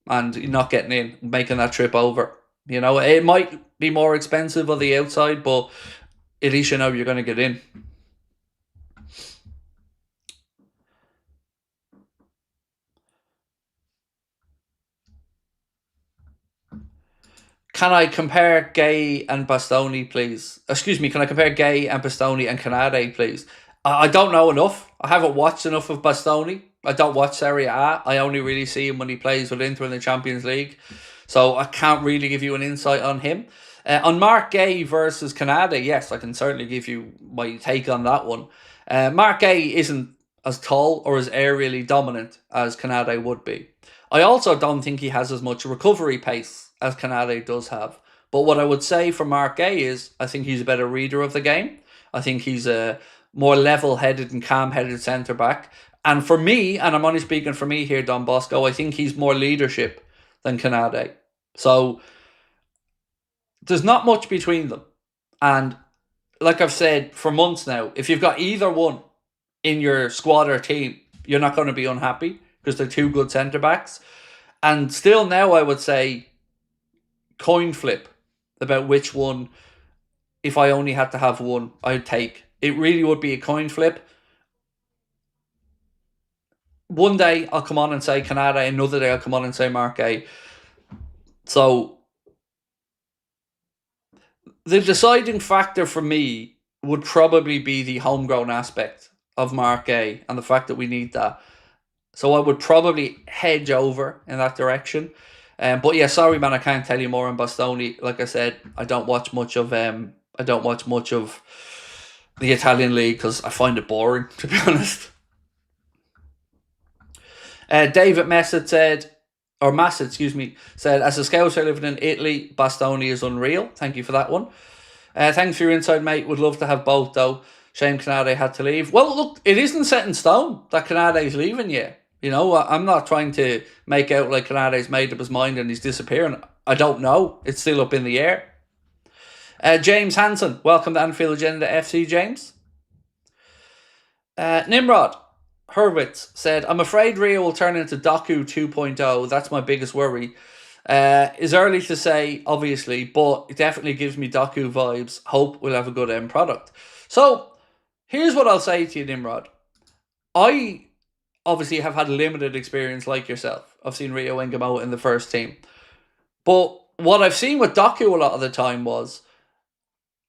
and not getting in, making that trip over. You know, it might be more expensive on the outside, but at least you know you're going to get in. Can I compare GUEHI and Bastoni, please? Excuse me, can I compare GUEHI and Bastoni and Canade, please? I don't know enough. I haven't watched enough of Bastoni. I don't watch Serie A. I only really see him when he plays with Inter in the Champions League. So I can't really give you an insight on him. On Mark GUEHI versus Canade, yes, I can certainly give you my take on that one. Mark GUEHI isn't as tall or as aerially dominant as Canade would be. I also don't think he has as much recovery pace as Canade does have. But what I would say for Mark GUEHI is I think he's a better reader of the game. I think he's a more level-headed and calm-headed centre-back. And for me, and I'm only speaking for me here, Don Bosco, I think he's more leadership than Canade. So there's not much between them. And like I've said for months now, if you've got either one in your squad or team, you're not going to be unhappy because they're two good centre-backs. And still now I would say coin flip about which one, if I only had to have one, I'd take. It really would be a coin flip. One day I'll come on and say Canada, another day I'll come on and say Mark GUEHI. So the deciding factor for me would probably be the homegrown aspect of Mark GUEHI and the fact that we need that. So I would probably hedge over in that direction. But yeah, sorry man, I can't tell you more on Bastoni. Like I said, I don't watch much of the Italian league because I find it boring, to be honest. David Massett said, as a scouser living in Italy, Bastoni is unreal. Thank you for that one. Thanks for your insight, mate. Would love to have both, though. Shame Canade had to leave. Well, look, it isn't set in stone that Canade's leaving yet. You know, I'm not trying to make out like Canade's made up his mind and he's disappearing. I don't know. It's still up in the air. James Hanson, welcome to Anfield Agenda FC, James. Nimrod Hurwitz said, I'm afraid Rio will turn into Doku 2.0. That's my biggest worry. It's early to say, obviously, but it definitely gives me Doku vibes. Hope we'll have a good end product. So, here's what I'll say to you, Nimrod. I obviously have had limited experience like yourself. I've seen Rio Engamo in the first team. But what I've seen with Doku a lot of the time was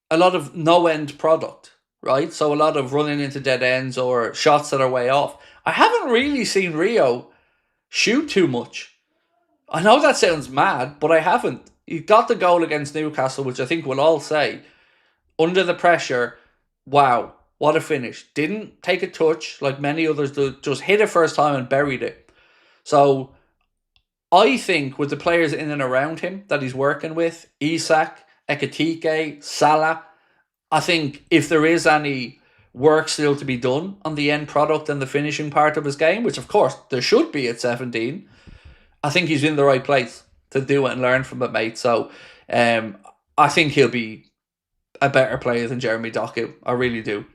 a lot of no-end product, right? So a lot of running into dead ends or shots that are way off. I haven't really seen Rio shoot too much. I know that sounds mad, but I haven't. He got the goal against Newcastle, which I think we'll all say, under the pressure, wow, what a finish. Didn't take a touch like many others do, just hit it first time and buried it. So I think with the players in and around him that he's working with, Isak, EKITIKE, Salah, I think if there is any work still to be done on the end product and the finishing part of his game, which of course there should be at 17, I think he's in the right place to do it and learn from it, mate. So I think he'll be a better player than Jeremy Doku. I really do.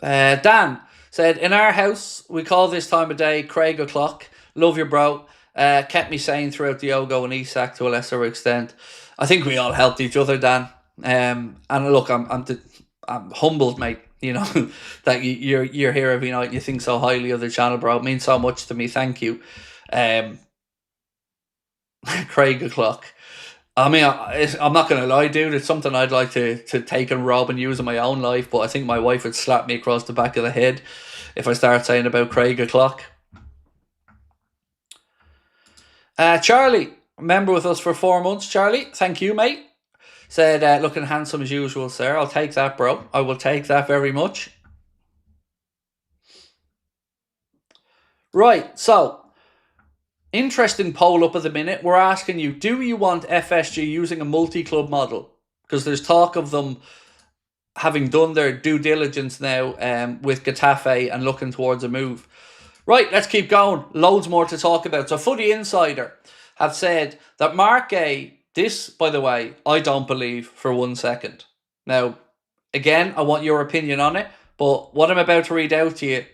Dan said, in our house, we call this time of day Craig o'clock. Love you, bro. Kept me sane throughout Diogo and Isak to a lesser extent. I think we all helped each other, Dan. And look, I'm humbled, mate. You know that you're here every night. And you think so highly of the channel, bro. It means so much to me. Thank you, Craig O'Clock. I mean, I'm not gonna lie, dude. It's something I'd like to take and rob and use in my own life. But I think my wife would slap me across the back of the head if I start saying about Craig O'Clock. Charlie, member with us for 4 months. Charlie, thank you, mate. Said, looking handsome as usual, sir. I'll take that, bro. I will take that very much. Right, so, interesting poll up at the minute. We're asking you, do you want FSG using a multi-club model? Because there's talk of them having done their due diligence now with Getafe and looking towards a move. Right, let's keep going. Loads more to talk about. So, Footy Insider have said that Mark Guéhi, this, by the way, I don't believe for 1 second. Now, again, I want your opinion on it, but what I'm about to read out to you,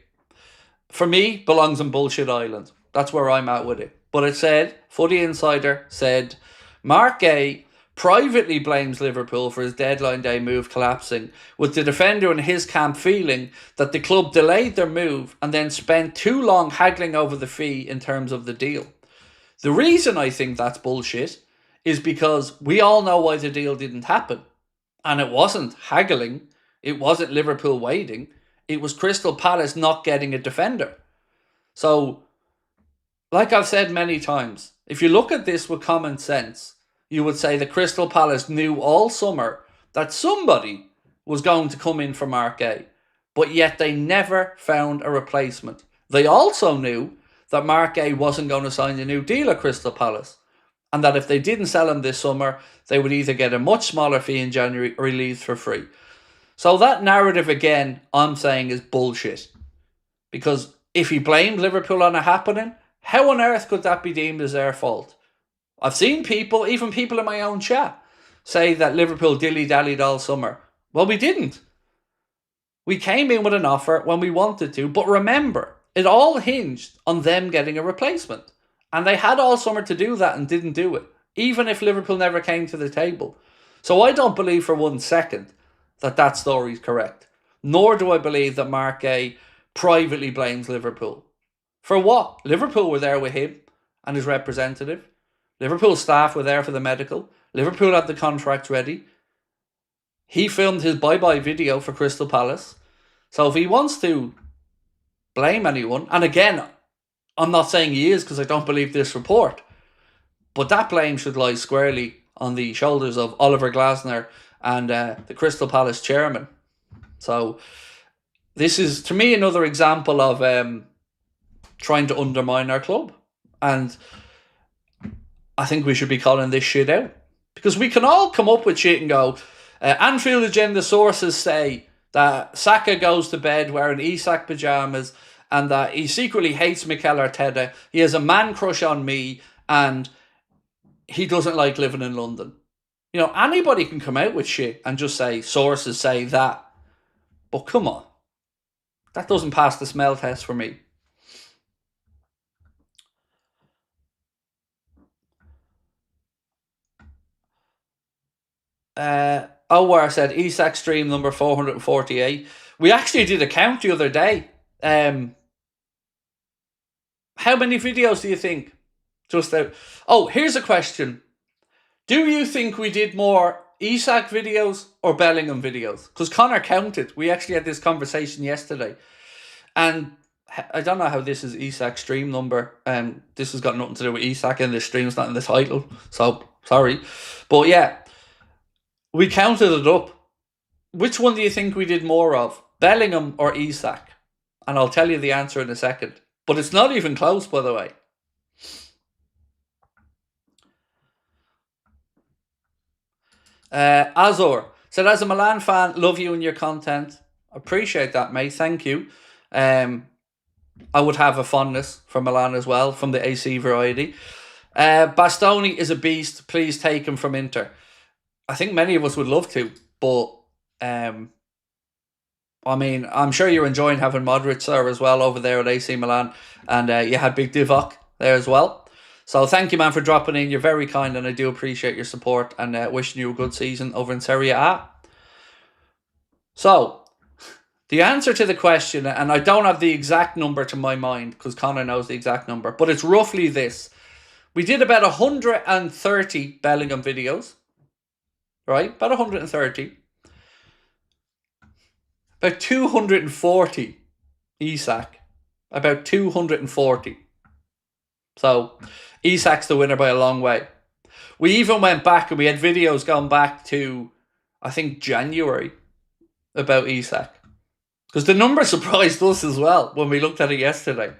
for me, belongs in Bullshit Island. That's where I'm at with it. But it said, Footy Insider said, Mark Guéhi privately blames Liverpool for his deadline day move collapsing, with the defender in his camp feeling that the club delayed their move and then spent too long haggling over the fee in terms of the deal. The reason I think that's bullshit is because we all know why the deal didn't happen. And it wasn't haggling. It wasn't Liverpool waiting. It was Crystal Palace not getting a defender. So, like I've said many times, if you look at this with common sense, you would say that Crystal Palace knew all summer that somebody was going to come in for Mark Guéhi, but yet they never found a replacement. They also knew that Mark Guéhi wasn't going to sign a new deal at Crystal Palace, and that if they didn't sell him this summer, they would either get a much smaller fee in January or he leaves for free. So that narrative, again, I'm saying is bullshit. Because if he blamed Liverpool on it happening, how on earth could that be deemed as their fault? I've seen people, even people in my own chat, say that Liverpool dilly-dallied all summer. Well, we didn't. We came in with an offer when we wanted to, but remember, it all hinged on them getting a replacement. And they had all summer to do that and didn't do it, even if Liverpool never came to the table. So I don't believe for 1 second that that story is correct. Nor do I believe that Mark Guéhi privately blames Liverpool. For what? Liverpool were there with him and his representative. Liverpool staff were there for the medical. Liverpool had the contracts ready. He filmed his bye-bye video for Crystal Palace. So if he wants to blame anyone, and again, I'm not saying he is because I don't believe this report, but that blame should lie squarely on the shoulders of Oliver Glasner and the Crystal Palace chairman. So this is, to me, another example of trying to undermine our club. And I think we should be calling this shit out. Because we can all come up with shit and go, Anfield Agenda sources say that Saka goes to bed wearing Isak pyjamas and that he secretly hates Mikel Arteta. He has a man crush on me and he doesn't like living in London. You know, anybody can come out with shit and just say, sources say that. But come on. That doesn't pass the smell test for me. Where said Isak stream number 448. We actually did a count the other day. How many videos do you think? Just out. Oh, here's a question. Do you think we did more Isak videos or Bellingham videos? Because Connor counted. We actually had this conversation yesterday. And I don't know how this is Isak's stream number. This has got nothing to do with Isak in the stream. It's not in the title. So, sorry. But yeah. We counted it up. Which one do you think we did more of? Bellingham or Isak? And I'll tell you the answer in a second. But it's not even close, by the way. Azor said, as a Milan fan, love you and your content. Appreciate that, mate. Thank you. I would have a fondness for Milan as well, from the AC variety. Bastoni is a beast. Please take him from Inter. I think many of us would love to, but I mean, I'm sure you're enjoying having Modric there as well over there at AC Milan, and you had Big Divock there as well. So thank you, man, for dropping in. You're very kind, and I do appreciate your support, and wishing you a good season over in Serie A. So, the answer to the question, and I don't have the exact number to my mind because Connor knows the exact number, but it's roughly this. We did about 130 Bellingham videos, right? About 130. About 240 Isak. About 240. So, Isak's the winner by a long way. We even went back and we had videos going back to, I think, January about Isak. Because the number surprised us as well when we looked at it yesterday.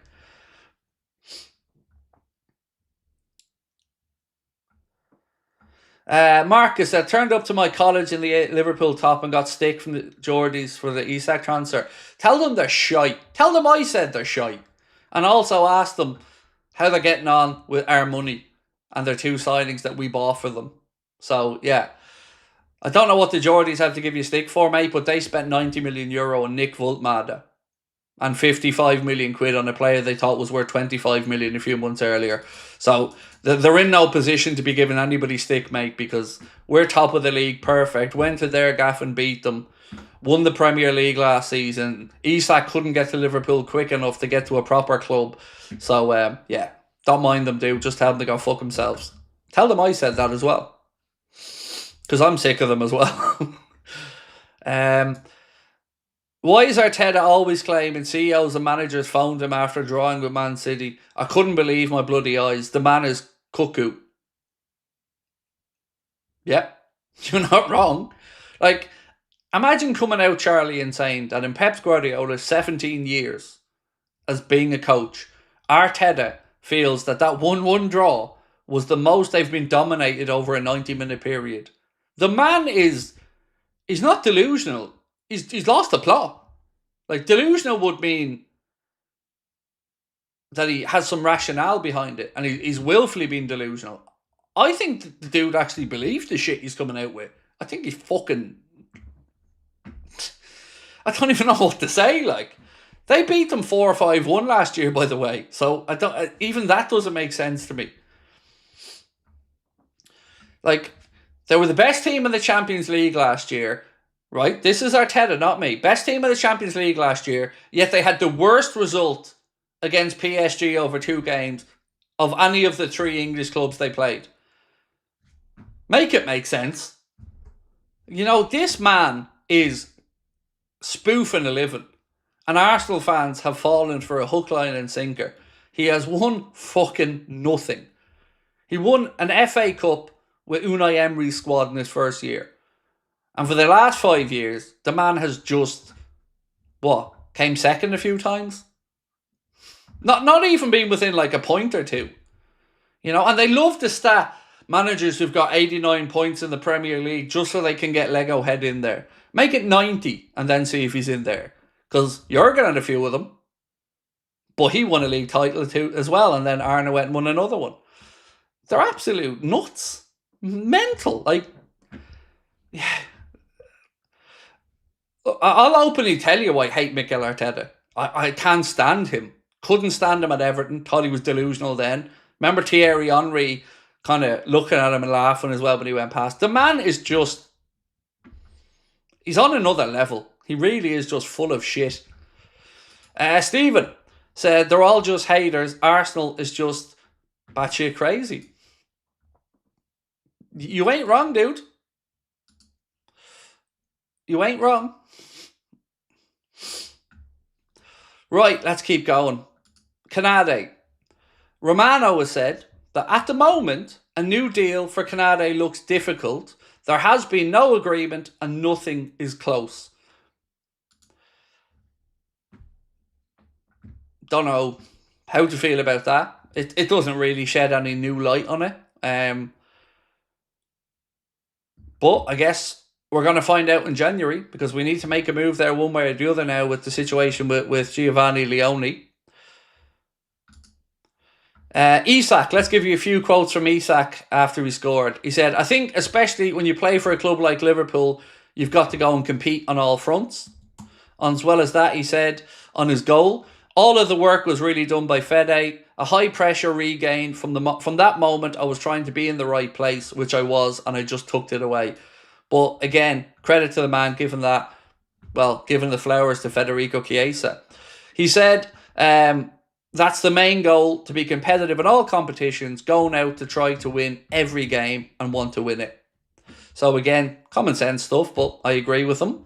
Marcus said, turned up to my college in the Liverpool top and got stick from the Geordies for the Isak transfer. Tell them they're shite. Tell them I said they're shite. And also ask them how they're getting on with our money and their 2 signings that we bought for them. So, yeah. I don't know what the Geordies have to give you stick for, mate, but they spent €90 million on Nick Vultmada and 55 million quid on a player they thought was worth 25 million a few months earlier. So they're in no position to be giving anybody stick, mate, because we're top of the league, perfect. Went to their gaff and beat them. Won the Premier League last season. Isak couldn't get to Liverpool quick enough to get to a proper club. So, yeah, don't mind them, dude. Just tell them to go fuck themselves. Tell them I said that as well. Because I'm sick of them as well. Why is Arteta always claiming CEOs and managers phoned him after drawing with Man City? I couldn't believe my bloody eyes. The man is cuckoo. Yeah, you're not wrong. Like, imagine coming out, Charlie, and saying that in Pep Guardiola's 17 years as being a coach, Arteta feels that 1-1 draw was the most they've been dominated over a 90-minute period. The man he's not delusional. He's lost the plot. Like, delusional would mean that he has some rationale behind it and he's willfully being delusional. I think the dude actually believes the shit he's coming out with. I think he's fucking... I don't even know what to say, like. They beat them 4 or 5-1 last year, by the way. So I don't... Even that doesn't make sense to me. Like, they were the best team in the Champions League last year, right? This is Arteta, not me. Best team in the Champions League last year, yet they had the worst result against PSG over 2 games of any of the 3 English clubs they played. Make it make sense. You know, this man is spoofing a living. And Arsenal fans have fallen for a hook, line and sinker. He has won fucking nothing. He won an FA Cup with Unai Emery's squad in his first year. And for the last 5 years, the man has just, came second a few times? Not even been within like a point or 2. You know, and they love the stat managers who've got 89 points in the Premier League just so they can get Lego head in there. Make it 90 and then see if he's in there. Because Jurgen had a few of them. But he won a league title too as well, and then Arne went and won another one. They're absolute nuts. Mental. Like, yeah. I'll openly tell you why I hate Mikel Arteta. I can't stand him. Couldn't stand him at Everton. Thought he was delusional then. Remember Thierry Henry kind of looking at him and laughing as well when he went past. The man is just... He's on another level. He really is just full of shit. Stephen said, they're all just haters. Arsenal is just batshit crazy. You ain't wrong, dude. You ain't wrong. Right, let's keep going. Canade. Romano has said that at the moment, a new deal for Canade looks difficult. There has been no agreement and nothing is close. Don't know how to feel about that. It doesn't really shed any new light on it. But I guess we're going to find out in January because we need to make a move there one way or the other now with the situation with Giovanni Leone. Isak, let's give you a few quotes from Isak after he scored. He said, I think especially when you play for a club like Liverpool, you've got to go and compete on all fronts. As well as that, he said on his goal, all of the work was really done by Fede. A high pressure regain from that moment. I was trying to be in the right place, which I was, and I just tucked it away. But again, credit to the man, given that well, giving the flowers to Federico Chiesa. He said that's the main goal, to be competitive in all competitions, going out to try to win every game and want to win it. So again, common sense stuff, but I agree with him.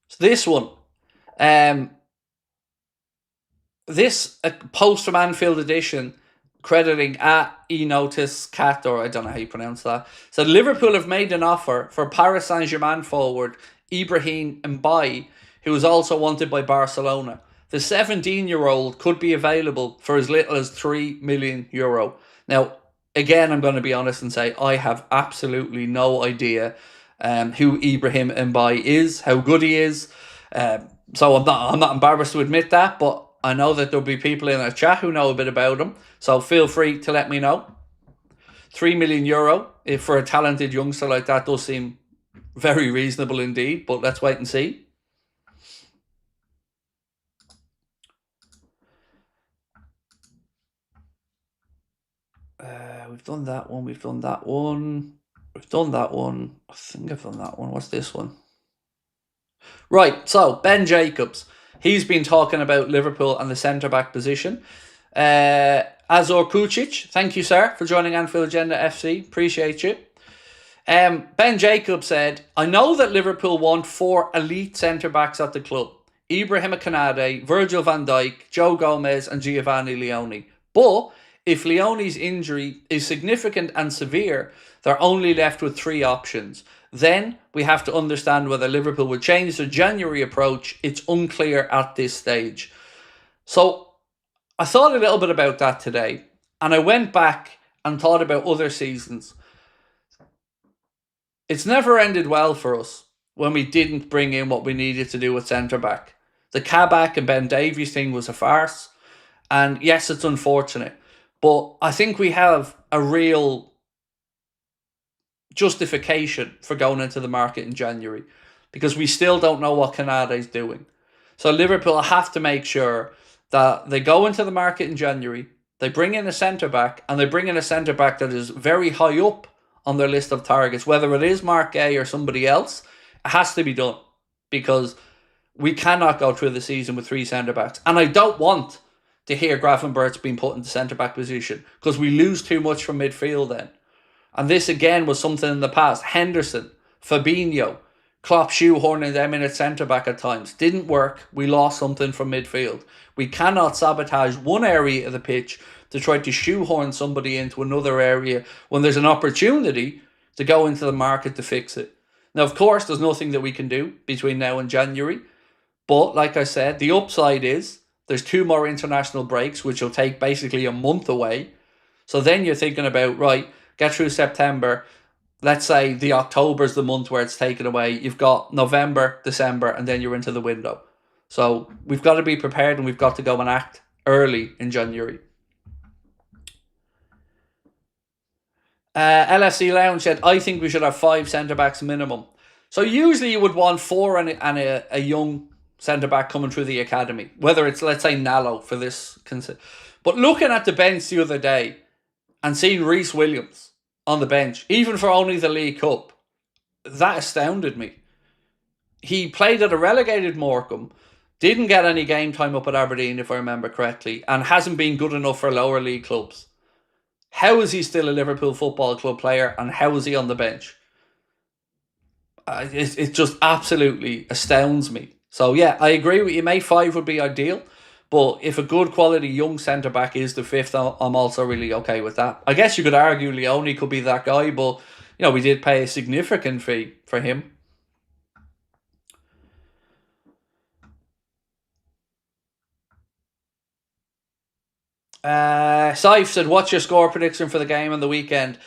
So this one, this post from Anfield Edition, crediting at ENOTIS or I don't know how you pronounce that, said Liverpool have made an offer for Paris Saint-Germain forward Ibrahim Mbaye, who is also wanted by Barcelona. The 17-year-old could be available for as little as €3 million. Now, again, I'm going to be honest and say I have absolutely no idea who Ibrahim Mbaye is, how good he is. So I'm not embarrassed to admit that, but I know that there'll be people in our chat who know a bit about him. So feel free to let me know. €3 million, if for a talented youngster like that, does seem very reasonable indeed. But let's wait and see. We've done that one. We've done that one. We've done that one. I think I've done that one. What's this one? Right, so Ben Jacobs. He's been talking about Liverpool and the centre-back position. Azor Kucic, thank you, sir, for joining Anfield Agenda FC. Appreciate you. Ben Jacobs said, I know that Liverpool want 4 elite centre-backs at the club. Ibrahim Konate, Virgil van Dijk, Joe Gomez and Giovanni Leone. But if Leone's injury is significant and severe, they're only left with 3 options. Then we have to understand whether Liverpool will change their January approach. It's unclear at this stage. So I thought a little bit about that today, and I went back and thought about other seasons. It's never ended well for us when we didn't bring in what we needed to do at centre-back. The Kabak and Ben Davies thing was a farce, and yes, it's unfortunate, but I think we have a real justification for going into the market in January, because we still don't know what Konate's doing. So Liverpool have to make sure that they go into the market in January, they bring in a centre-back, and they bring in a centre-back that is very high up on their list of targets. Whether it is Mark Guehi or somebody else, it has to be done, because we cannot go through the season with 3 centre-backs. And I don't want to hear Gravenberch being put into centre-back position, because we lose too much from midfield then. And this again was something in the past. Henderson, Fabinho, Klopp shoehorning them in at centre-back at times. Didn't work. We lost something from midfield. We cannot sabotage one area of the pitch to try to shoehorn somebody into another area when there's an opportunity to go into the market to fix it. Now, of course, there's nothing that we can do between now and January. But like I said, the upside is there's 2 more international breaks, which will take basically a month away. So then you're thinking about, right, get through September. Let's say the October's the month where it's taken away. You've got November, December, and then you're into the window. So we've got to be prepared, and we've got to go and act early in January. LFC Lounge said, I think we should have 5 centre-backs minimum. So usually you would want 4 and a young centre-back coming through the academy. Whether it's, let's say, Nallo for this. But looking at the bench the other day and seeing Reece Williams on the bench, even for only the League Cup, that astounded me. He played at a relegated Morecambe, didn't get any game time up at Aberdeen, if I remember correctly, and hasn't been good enough for lower league clubs. How is he still a Liverpool Football Club player, and how is he on the bench? It just absolutely astounds me. So yeah, I agree with you, mate. 5 would be ideal. But if a good quality young centre-back is the 5th, I'm also really okay with that. I guess you could argue Leone could be that guy, but you know, we did pay a significant fee for him. Saif said, what's your score prediction for the game on the weekend?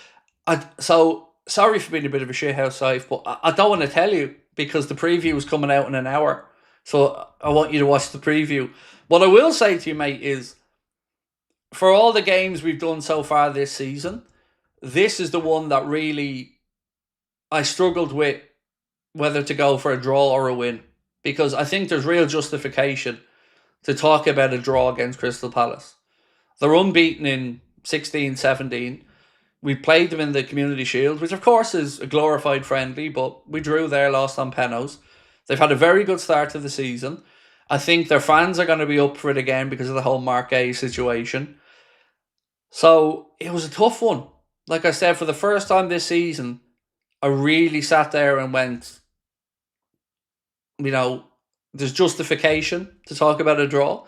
So, sorry for being a bit of a shithouse, Saif, but I don't want to tell you, because the preview is coming out in an hour. So I want you to watch the preview. What I will say to you, mate, is for all the games we've done so far this season, this is the one that really I struggled with whether to go for a draw or a win, because I think there's real justification to talk about a draw against Crystal Palace. They're unbeaten in 16-17. We played them in the Community Shield, which of course is a glorified friendly, but we drew there, lost on penalties. They've had a very good start to the season. I think their fans are going to be up for it again because of the whole Mark A situation. So it was a tough one. Like I said, for the first time this season, I really sat there and went, there's justification to talk about a draw.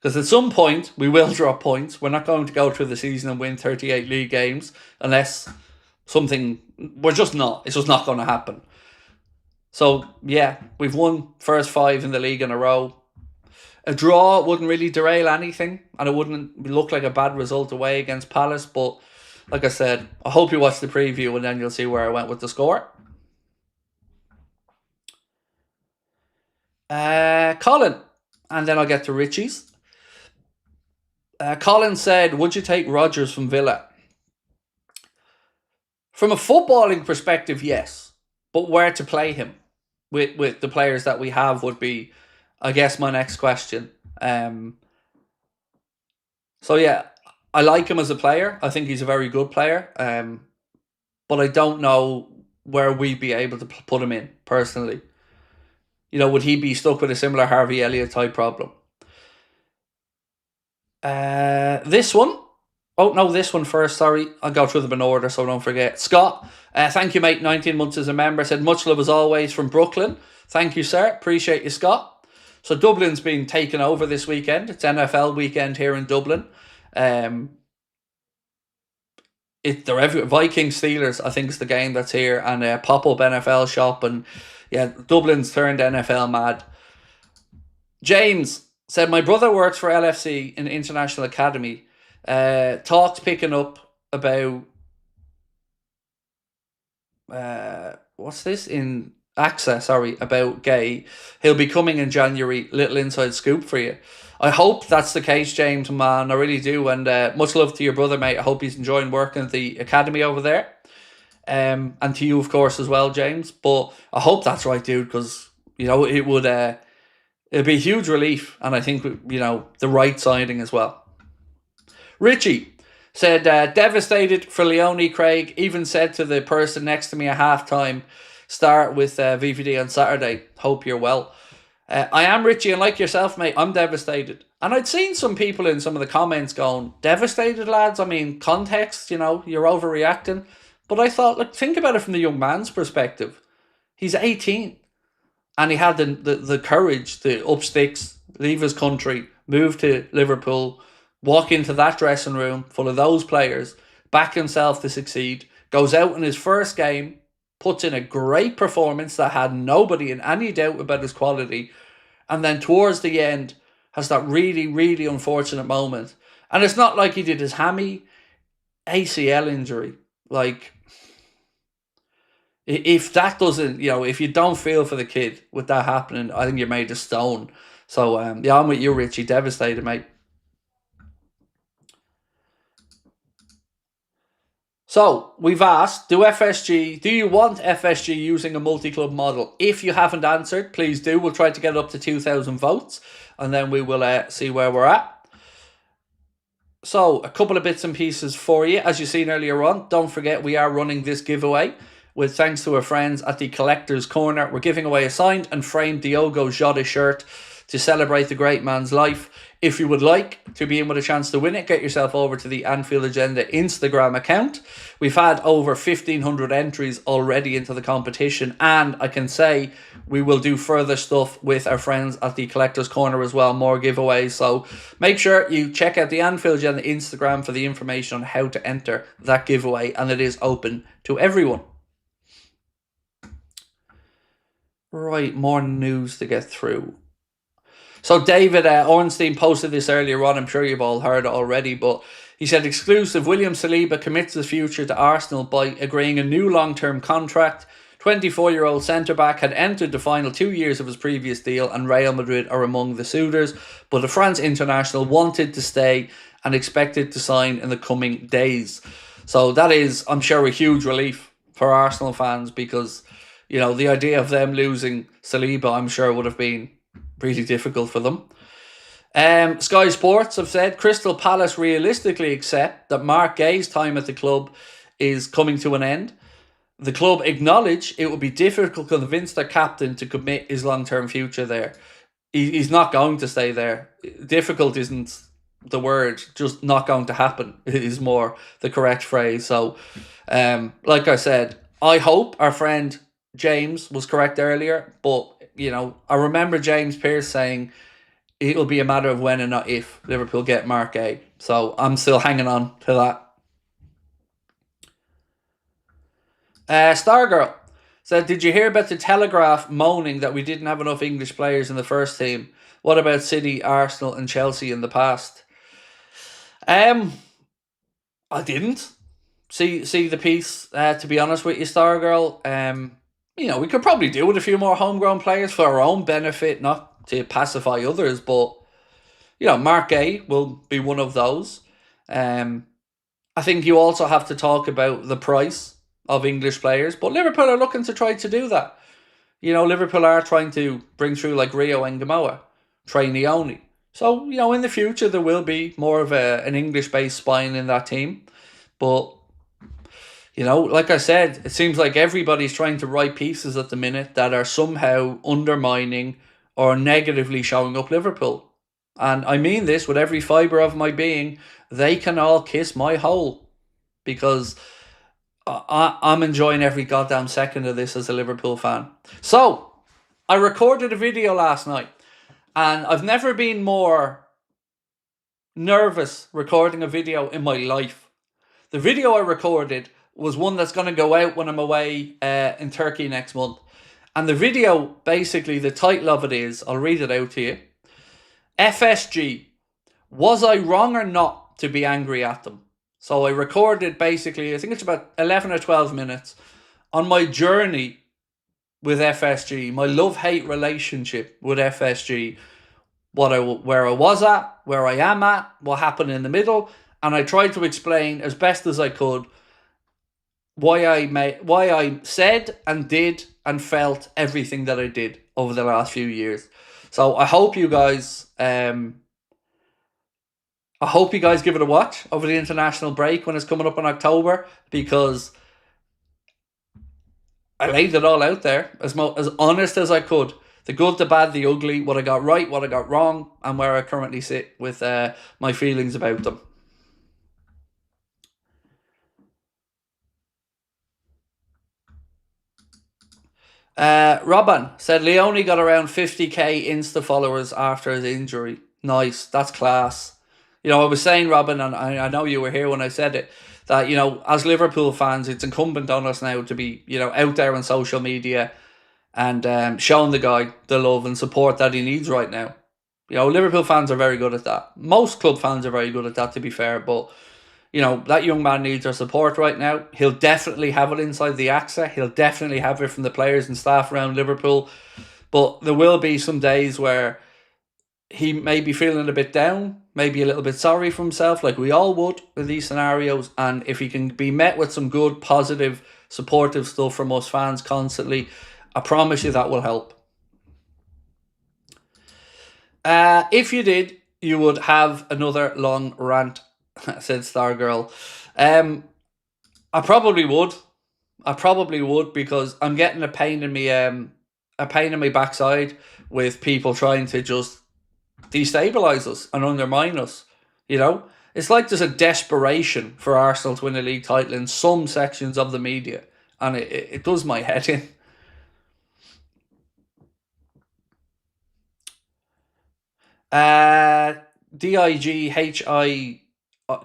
Because at some point, we will drop points. We're not going to go through the season and win 38 league games unless we're just not. It's just not going to happen. So, yeah, we've won first 5 in the league in a row. A draw wouldn't really derail anything, and it wouldn't look like a bad result away against Palace. But, like I said, I hope you watch the preview and then you'll see where I went with the score. Colin, and then I'll get to Richie's. Colin said, would you take Rodgers from Villa? From a footballing perspective, yes. But where to play him with the players that we have would be, I guess, my next question. So, yeah, I like him as a player. I think he's a very good player. But I don't know where we'd be able to put him in, personally. Would he be stuck with a similar Harvey Elliott type problem? This one. Oh, no, this one first, sorry. I'll go through them in order so I don't forget. Scott, thank you, mate. 19 months as a member. Said, much love as always from Brooklyn. Thank you, sir. Appreciate you, Scott. So Dublin's been taken over this weekend. It's NFL weekend here in Dublin. They're everywhere. Vikings Steelers, I think, is the game that's here. And pop-up NFL shop. And yeah, Dublin's turned NFL mad. James said, my brother works for LFC in International Academy. Talks picking up about what's this in Access, about GUEHI. He'll be coming in January. Little inside scoop for you. I hope that's the case, James, man. I really do. And much love to your brother, mate. I hope he's enjoying working at the academy over there. And to you, of course, as well, James. But I hope that's right, dude, because it would it'd be a huge relief, and I think the right signing as well. Richie said, devastated for Leone, Craig. Even said to the person next to me at halftime, start with VVD on Saturday. Hope you're well. I am, Richie, and like yourself, mate, I'm devastated. And I'd seen some people in some of the comments going, devastated, lads? I mean, context, you're overreacting. But I thought, look, think about it from the young man's perspective. He's 18. And he had the courage to up sticks, leave his country, move to Liverpool, walk into that dressing room full of those players, back himself to succeed, goes out in his first game, puts in a great performance that had nobody in any doubt about his quality, and then towards the end has that really, really unfortunate moment. And it's not like he did his hammy ACL injury. Like, if that doesn't, if you don't feel for the kid with that happening, I think you're made of stone. So, yeah, I'm with you, Richie. Devastated, mate. So, we've asked, do you want FSG using a multi-club model? If you haven't answered, please do. We'll try to get up to 2,000 votes, and then we will see where we're at. So, a couple of bits and pieces for you. As you've seen earlier on, don't forget we are running this giveaway with thanks to our friends at the Collector's Corner. We're giving away a signed and framed Diogo Jota shirt to celebrate the great man's life. If you would like to be in with a chance to win it, get yourself over to the Anfield Agenda Instagram account. We've had over 1,500 entries already into the competition, and I can say we will do further stuff with our friends at the Collector's Corner as well, more giveaways. So make sure you check out the Anfield Agenda Instagram for the information on how to enter that giveaway, and it is open to everyone. Right, more news to get through. So David Ornstein posted this earlier on. I'm sure you've all heard it already, but he said, exclusive, William Saliba commits his future to Arsenal by agreeing a new long-term contract. 24-year-old centre-back had entered the final 2 years of his previous deal, and Real Madrid are among the suitors, but the France international wanted to stay and expected to sign in the coming days. So that is, I'm sure, a huge relief for Arsenal fans, because the idea of them losing Saliba, I'm sure, would have been really difficult for them. Sky Sports have said Crystal Palace realistically accept that Mark Gay's time at the club is coming to an end. The club acknowledge it would be difficult to convince their captain to commit his long-term future there. He's not going to stay there. Difficult isn't the word, just not going to happen is more the correct phrase. So, like I said, I hope our friend James was correct earlier, but I remember James Pearce saying it'll be a matter of when and not if Liverpool get Mark A. So I'm still hanging on to that. Stargirl said, did you hear about the Telegraph moaning that we didn't have enough English players in the first team? What about City, Arsenal and Chelsea in the past? I didn't see the piece, to be honest with you, Stargirl. We could probably do with a few more homegrown players for our own benefit, not to pacify others, but, Mark A will be one of those. I think you also have to talk about the price of English players, but Liverpool are looking to try to do that. Liverpool are trying to bring through like Rio and Gamoa, trainee only. So, in the future there will be more of an English-based spine in that team. But, like I said, it seems like everybody's trying to write pieces at the minute that are somehow undermining or negatively showing up Liverpool. And I mean this with every fibre of my being. They can all kiss my hole, because I'm enjoying every goddamn second of this as a Liverpool fan. So, I recorded a video last night, and I've never been more nervous recording a video in my life. The video I recorded was one that's going to go out when I'm away in Turkey next month. And the video, basically, the title of it is, I'll read it out to you. FSG, was I wrong or not to be angry at them? So I recorded basically, I think it's about 11 or 12 minutes on my journey with FSG, my love-hate relationship with FSG, where I was at, where I am at, what happened in the middle, and I tried to explain as best as I could why I said and did and felt everything that I did over the last few years. So I hope you guys give it a watch over the international break when it's coming up in October, because I laid it all out there as honest as I could. The good, the bad, the ugly, what I got right, what I got wrong, and where I currently sit with my feelings about them. Robin said Leone got around 50k Insta followers after his injury. Nice, that's class. I was saying, Robin, and I know you were here when I said it, that, as Liverpool fans, it's incumbent on us now to be, out there on social media and showing the guy the love and support that he needs right now. Liverpool fans are very good at that. Most club fans are very good at that, to be fair, but, that young man needs our support right now. He'll definitely have it inside the AXA. He'll definitely have it from the players and staff around Liverpool. But there will be some days where he may be feeling a bit down, maybe a little bit sorry for himself, like we all would in these scenarios. And if he can be met with some good, positive, supportive stuff from us fans constantly, I promise you that will help. If you did, you would have another long rant, said Stargirl. I probably would, because I'm getting a pain in my backside with people trying to just destabilise us and undermine us. It's like there's a desperation for Arsenal to win a league title in some sections of the media, and it does my head in. DIGHI.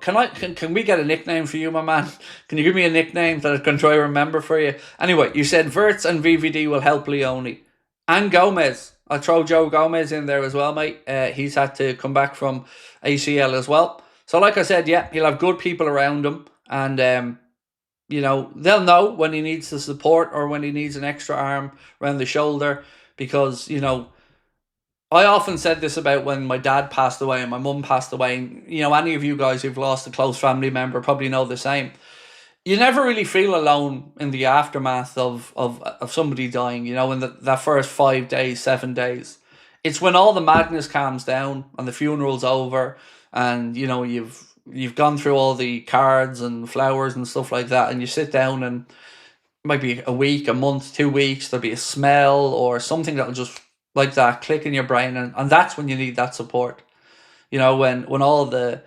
Can we get a nickname for you, my man? Can you give me a nickname that I can try to remember for you? Anyway, you said Wirtz and VVD will help Leone. And Gomez. I'll throw Joe Gomez in there as well, mate. He's had to come back from ACL as well. So like I said, yeah, he'll have good people around him. And, they'll know when he needs the support or when he needs an extra arm around the shoulder. Because, I often said this about when my dad passed away and my mum passed away. And, any of you guys who've lost a close family member probably know the same. You never really feel alone in the aftermath of somebody dying, in that first 5 days, 7 days. It's when all the madness calms down and the funeral's over and, you've you've gone through all the cards and flowers and stuff like that, and you sit down and it might be a week, a month, 2 weeks, there'll be a smell or something that'll just like that click in your brain, and that's when you need that support. You know, when all the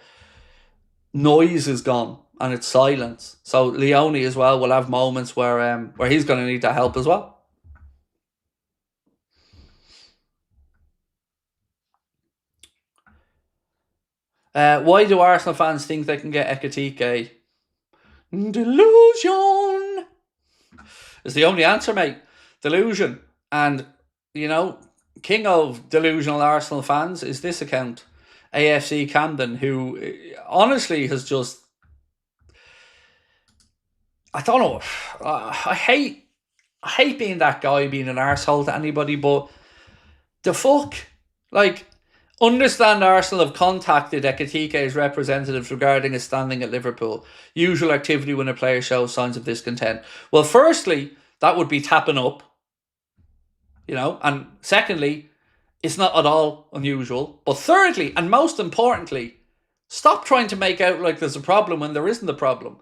noise is gone and it's silence. So Leone as well will have moments where he's going to need that help as well. Why do Arsenal fans think they can get EKITIKE? Delusion is the only answer, mate. Delusion. And, you know, king of delusional Arsenal fans is this account, AFC Camden, who honestly has just... I don't know. I hate being that guy, being an arsehole to anybody, but the fuck? Like, understand Arsenal have contacted EKITIKE's representatives regarding his standing at Liverpool. Usual activity when a player shows signs of discontent. Well, firstly, that would be tapping up. You know, and secondly, it's not at all unusual. But thirdly, and most importantly, stop trying to make out like there's a problem when there isn't a problem.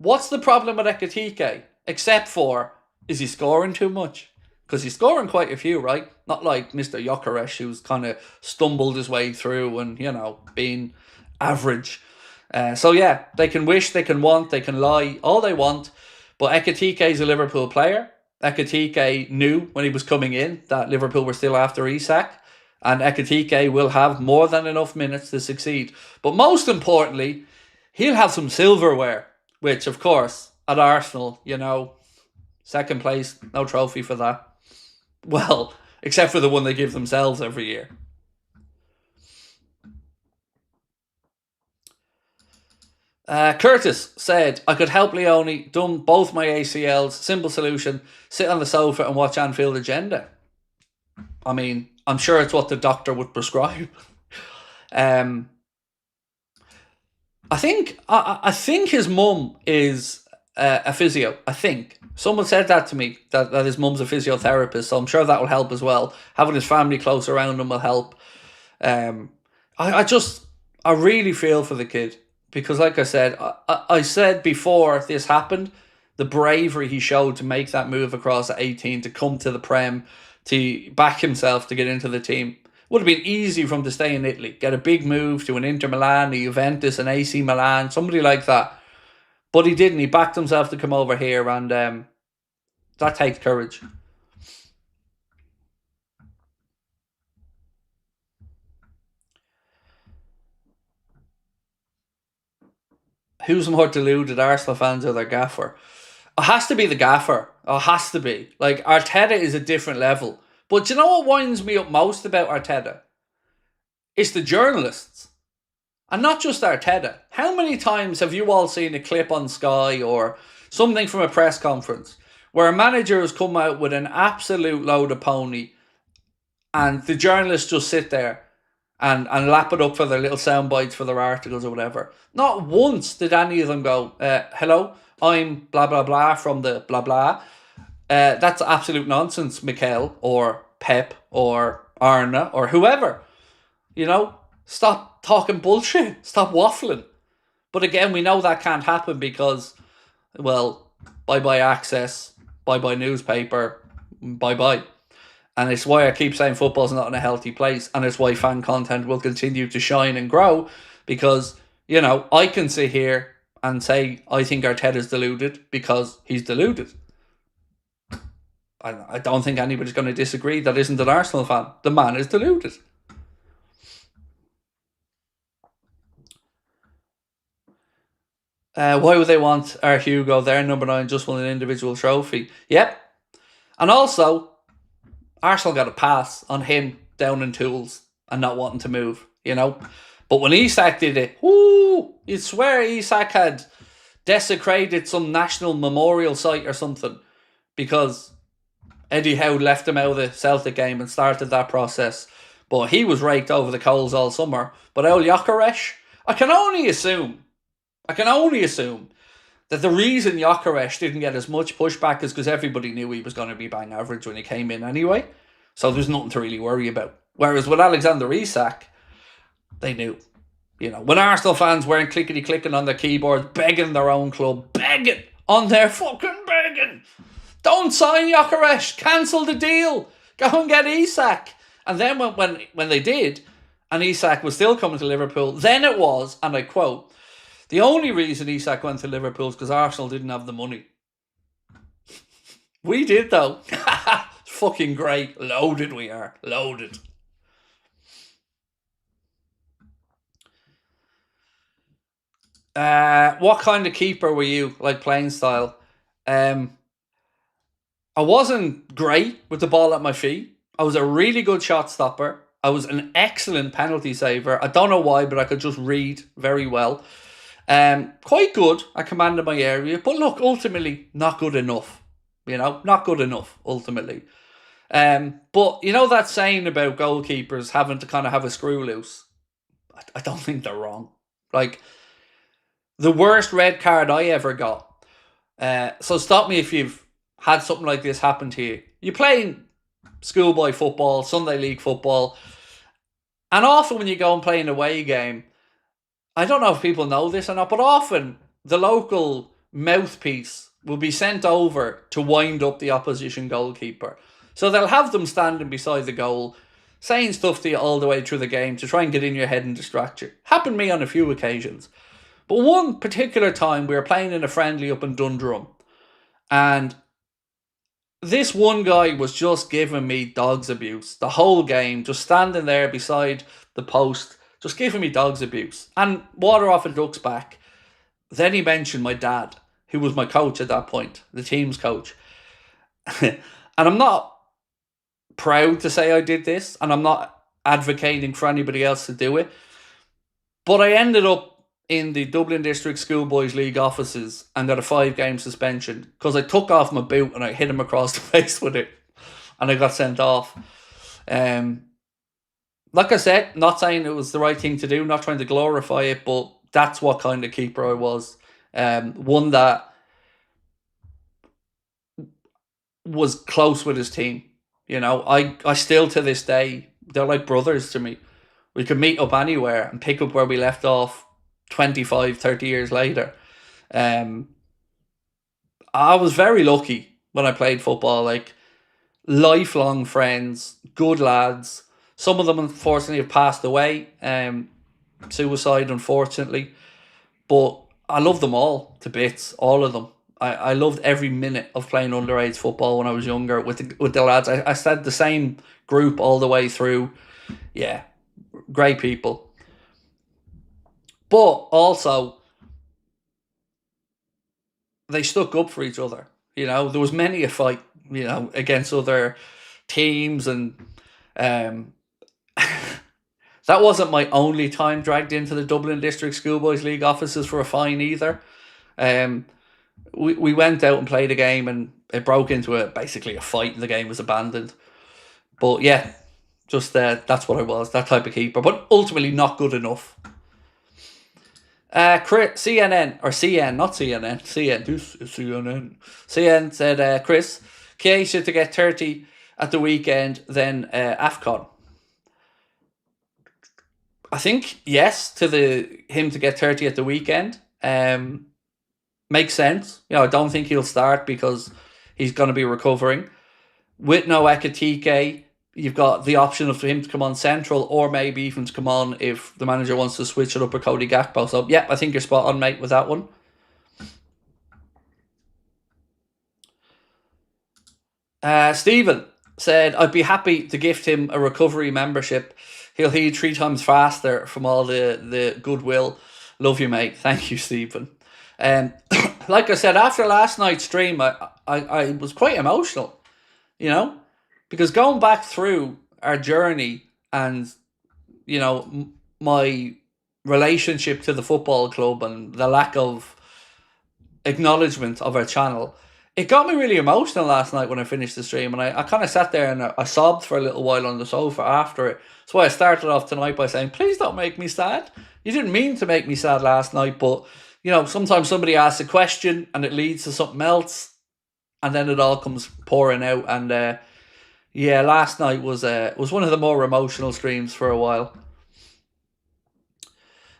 What's the problem with EKITIKE? Except for, is he scoring too much? Because he's scoring quite a few, right? Not like Mr. Gyökeres, who's kind of stumbled his way through and, you know, being average. So yeah, they can wish, they can want, they can lie, all they want. But EKITIKE is a Liverpool player. EKITIKE knew when he was coming in that Liverpool were still after Isak. And EKITIKE will have more than enough minutes to succeed. But most importantly, he'll have some silverware. Which, of course, at Arsenal, you know, second place, no trophy for that. Well, except for the one they give themselves every year. Curtis said, I could help Leone, done both my ACLs, simple solution, sit on the sofa and watch Anfield Agenda. I mean, I'm sure it's what the doctor would prescribe. I think his mum is a physio. I think someone said that to me, that his mum's a physiotherapist. So I'm sure that will help as well. Having his family close around him will help. I really feel for the kid because, like I said, I said before this happened, the bravery he showed to make that move across at 18 to come to the Prem, to back himself to get into the team. Would have been easy for him to stay in Italy, get a big move to an Inter Milan, a Juventus, an AC Milan, somebody like that. But he didn't. He backed himself to come over here, and that takes courage. Who's more deluded, Arsenal fans or their gaffer? It has to be the gaffer. It has to be. Like, Arteta is a different level. But do you know what winds me up most about Arteta? It's the journalists. And not just Arteta. How many times have you all seen a clip on Sky or something from a press conference where a manager has come out with an absolute load of pony and the journalists just sit there and lap it up for their little sound bites for their articles or whatever? Not once did any of them go, hello, I'm blah blah blah from the blah blah. That's absolute nonsense, Mikel or Pep or Arna or whoever. You know, stop talking bullshit. Stop waffling. But again, we know that can't happen because, well, bye-bye access, bye-bye newspaper, bye-bye. And it's why I keep saying football's not in a healthy place, and it's why fan content will continue to shine and grow because, you know, I can sit here and say I think Arteta's deluded because he's deluded. I don't think anybody's going to disagree that isn't an Arsenal fan. The man is deluded. Why would they want our Hugo there? Number 9 just won an individual trophy. Yep. And also, Arsenal got a pass on him down in tools and not wanting to move, you know. But when Isak did it, you'd swear Isak had desecrated some national memorial site or something because Eddie Howe left him out of the Celtic game and started that process. But he was raked over the coals all summer. But old Gyökeres, I can only assume that the reason Gyökeres didn't get as much pushback is because everybody knew he was going to be bang average when he came in anyway. So there's nothing to really worry about. Whereas with Alexander Isak, they knew. You know, when Arsenal fans weren't clickety-clicking on their keyboards, begging their own club, begging, on their fucking begging. Don't sign GUEHI, cancel the deal, go and get Isak. And then when they did, and Isak was still coming to Liverpool, then it was, and I quote, the only reason Isak went to Liverpool is because Arsenal didn't have the money. We did, though. Fucking great. Loaded we are. Loaded. What kind of keeper were you, like playing style? I wasn't great with the ball at my feet. I was a really good shot stopper. I was an excellent penalty saver. I don't know why, but I could just read very well. Quite good. I commanded my area. But look, ultimately, not good enough. You know, not good enough, ultimately. But you know that saying about goalkeepers having to kind of have a screw loose? I don't think they're wrong. Like, the worst red card I ever got. So stop me if you've had something like this happen to you. You're playing schoolboy football, Sunday league football, and often when you go and play an away game, I don't know if people know this or not, but often the local mouthpiece will be sent over to wind up the opposition goalkeeper. So they'll have them standing beside the goal, saying stuff to you all the way through the game to try and get in your head and distract you. Happened to me on a few occasions. But one particular time we were playing in a friendly up in Dundrum, and this one guy was just giving me dog's abuse the whole game, just standing there beside the post, just giving me dog's abuse. And water off a duck's back. Then he mentioned my dad, who was my coach at that point, the team's coach. And I'm not proud to say I did this, and I'm not advocating for anybody else to do it, but I ended up in the Dublin District Schoolboys League offices and got a 5-game suspension because I took off my boot and I hit him across the face with it, and I got sent off. Like I said, not saying it was the right thing to do, not trying to glorify it, but that's what kind of keeper I was. One that was close with his team. You know, I still to this day, they're like brothers to me. We could meet up anywhere and pick up where we left off 25, 30 years later. I was very lucky when I played football. Like, lifelong friends, good lads. Some of them, unfortunately, have passed away. Suicide, unfortunately. But I love them all to bits, all of them. I loved every minute of playing underage football when I was younger with the lads. I said the same group all the way through. Yeah, great people. But also, they stuck up for each other. You know, there was many a fight, you know, against other teams, and that wasn't my only time dragged into the Dublin District Schoolboys League offices for a fine either. We went out and played a game, and it broke into basically a fight, and the game was abandoned. But yeah, just that's what I was, that type of keeper. But ultimately not good enough. CNN, or CN, not CNN, CN, this is CNN. CN said, Chris, GUEHI to get 30 at the weekend, then AFCON. I think yes to him to get 30 at the weekend. Makes sense. You know, I don't think he'll start because he's going to be recovering. With no EKITIKE, you've got the option of him to come on central, or maybe even to come on if the manager wants to switch it up with Cody Gakpo. So, yeah, I think you're spot on, mate, with that one. Stephen said, I'd be happy to gift him a recovery membership. He'll heal 3 times faster from all the goodwill. Love you, mate. Thank you, Stephen. Like I said, after last night's stream, I was quite emotional, you know, because going back through our journey and, you know, my relationship to the football club and the lack of acknowledgement of our channel, it got me really emotional last night when I finished the stream, and I kind of sat there and I sobbed for a little while on the sofa after it. That's why I started off tonight by saying, please don't make me sad. You didn't mean to make me sad last night, but, you know, sometimes somebody asks a question and it leads to something else, and then it all comes pouring out. And yeah, last night was one of the more emotional streams for a while.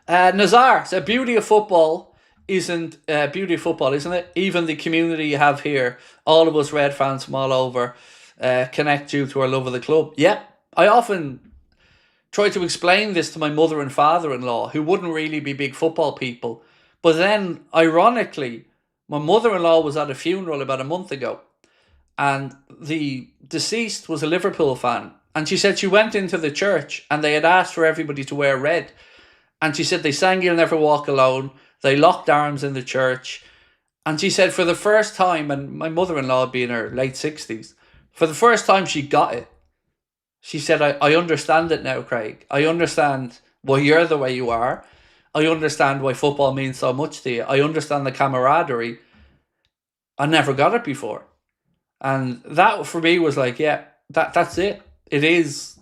Nazar said, beauty of football, isn't it? Even the community you have here, all of us Red fans from all over, connect due to our love of the club. Yeah, I often try to explain this to my mother and father-in-law, who wouldn't really be big football people. But then, ironically, my mother-in-law was at a funeral about a month ago, and the deceased was a Liverpool fan. And she said she went into the church and they had asked for everybody to wear red. And she said they sang You'll Never Walk Alone. They locked arms in the church. And she said for the first time, and my mother-in-law would be in her late 60s, for the first time she got it. She said, I understand it now, Craig. I understand why you're the way you are. I understand why football means so much to you. I understand the camaraderie. I never got it before. And that for me was like, yeah, that's it. It is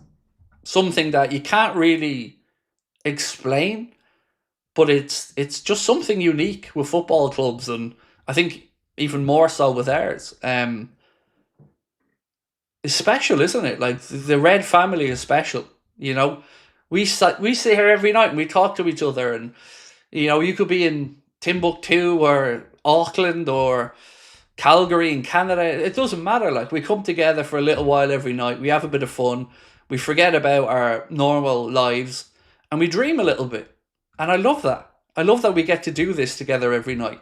something that you can't really explain, but it's just something unique with football clubs, and I think even more so with ours. It's special, isn't it? Like the Red family is special. You know, we sit here every night and we talk to each other, and you know, you could be in Timbuktu or Auckland or Calgary in Canada. It doesn't matter. Like, we come together for a little while every night. We have a bit of fun. We forget about our normal lives and we dream a little bit. And I love that. I love that we get to do this together every night.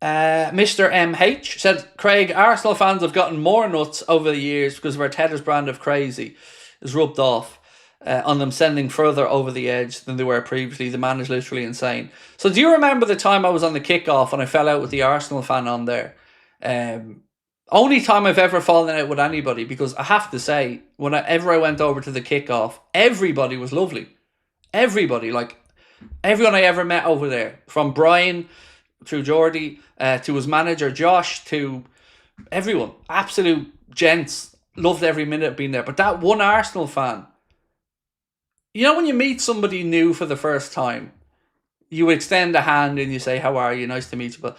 Mr. MH said, Craig, Arsenal fans have gotten more nuts over the years because of Arteta's brand of crazy is rubbed off on them, sending further over the edge than they were previously. The man is literally insane. So do you remember the time I was on the kickoff and I fell out with the Arsenal fan on there? Only time I've ever fallen out with anybody, because I have to say, whenever I went over to the kickoff, everybody was lovely. Everybody, like everyone I ever met over there, from Brian through Geordie, to his manager Josh, to everyone, absolute gents, loved every minute of being there. But that one Arsenal fan, you know, when you meet somebody new for the first time, you extend a hand and you say, how are you? Nice to meet you. But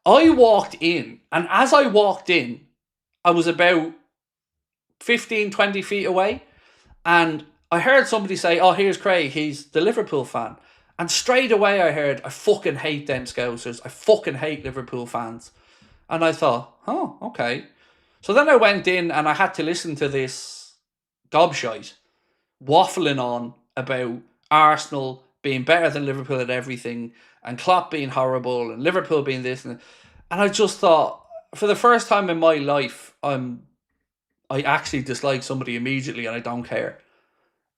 I walked in, and as I walked in, I was about 15, 20 feet away, and I heard somebody say, oh, here's Craig, he's the Liverpool fan. And straight away I heard, I fucking hate them Scousers. I fucking hate Liverpool fans. And I thought, oh, okay. So then I went in and I had to listen to this gobshite waffling on about Arsenal being better than Liverpool at everything, and Klopp being horrible, and Liverpool being this. And I just thought, for the first time in my life, I actually dislike somebody immediately and I don't care.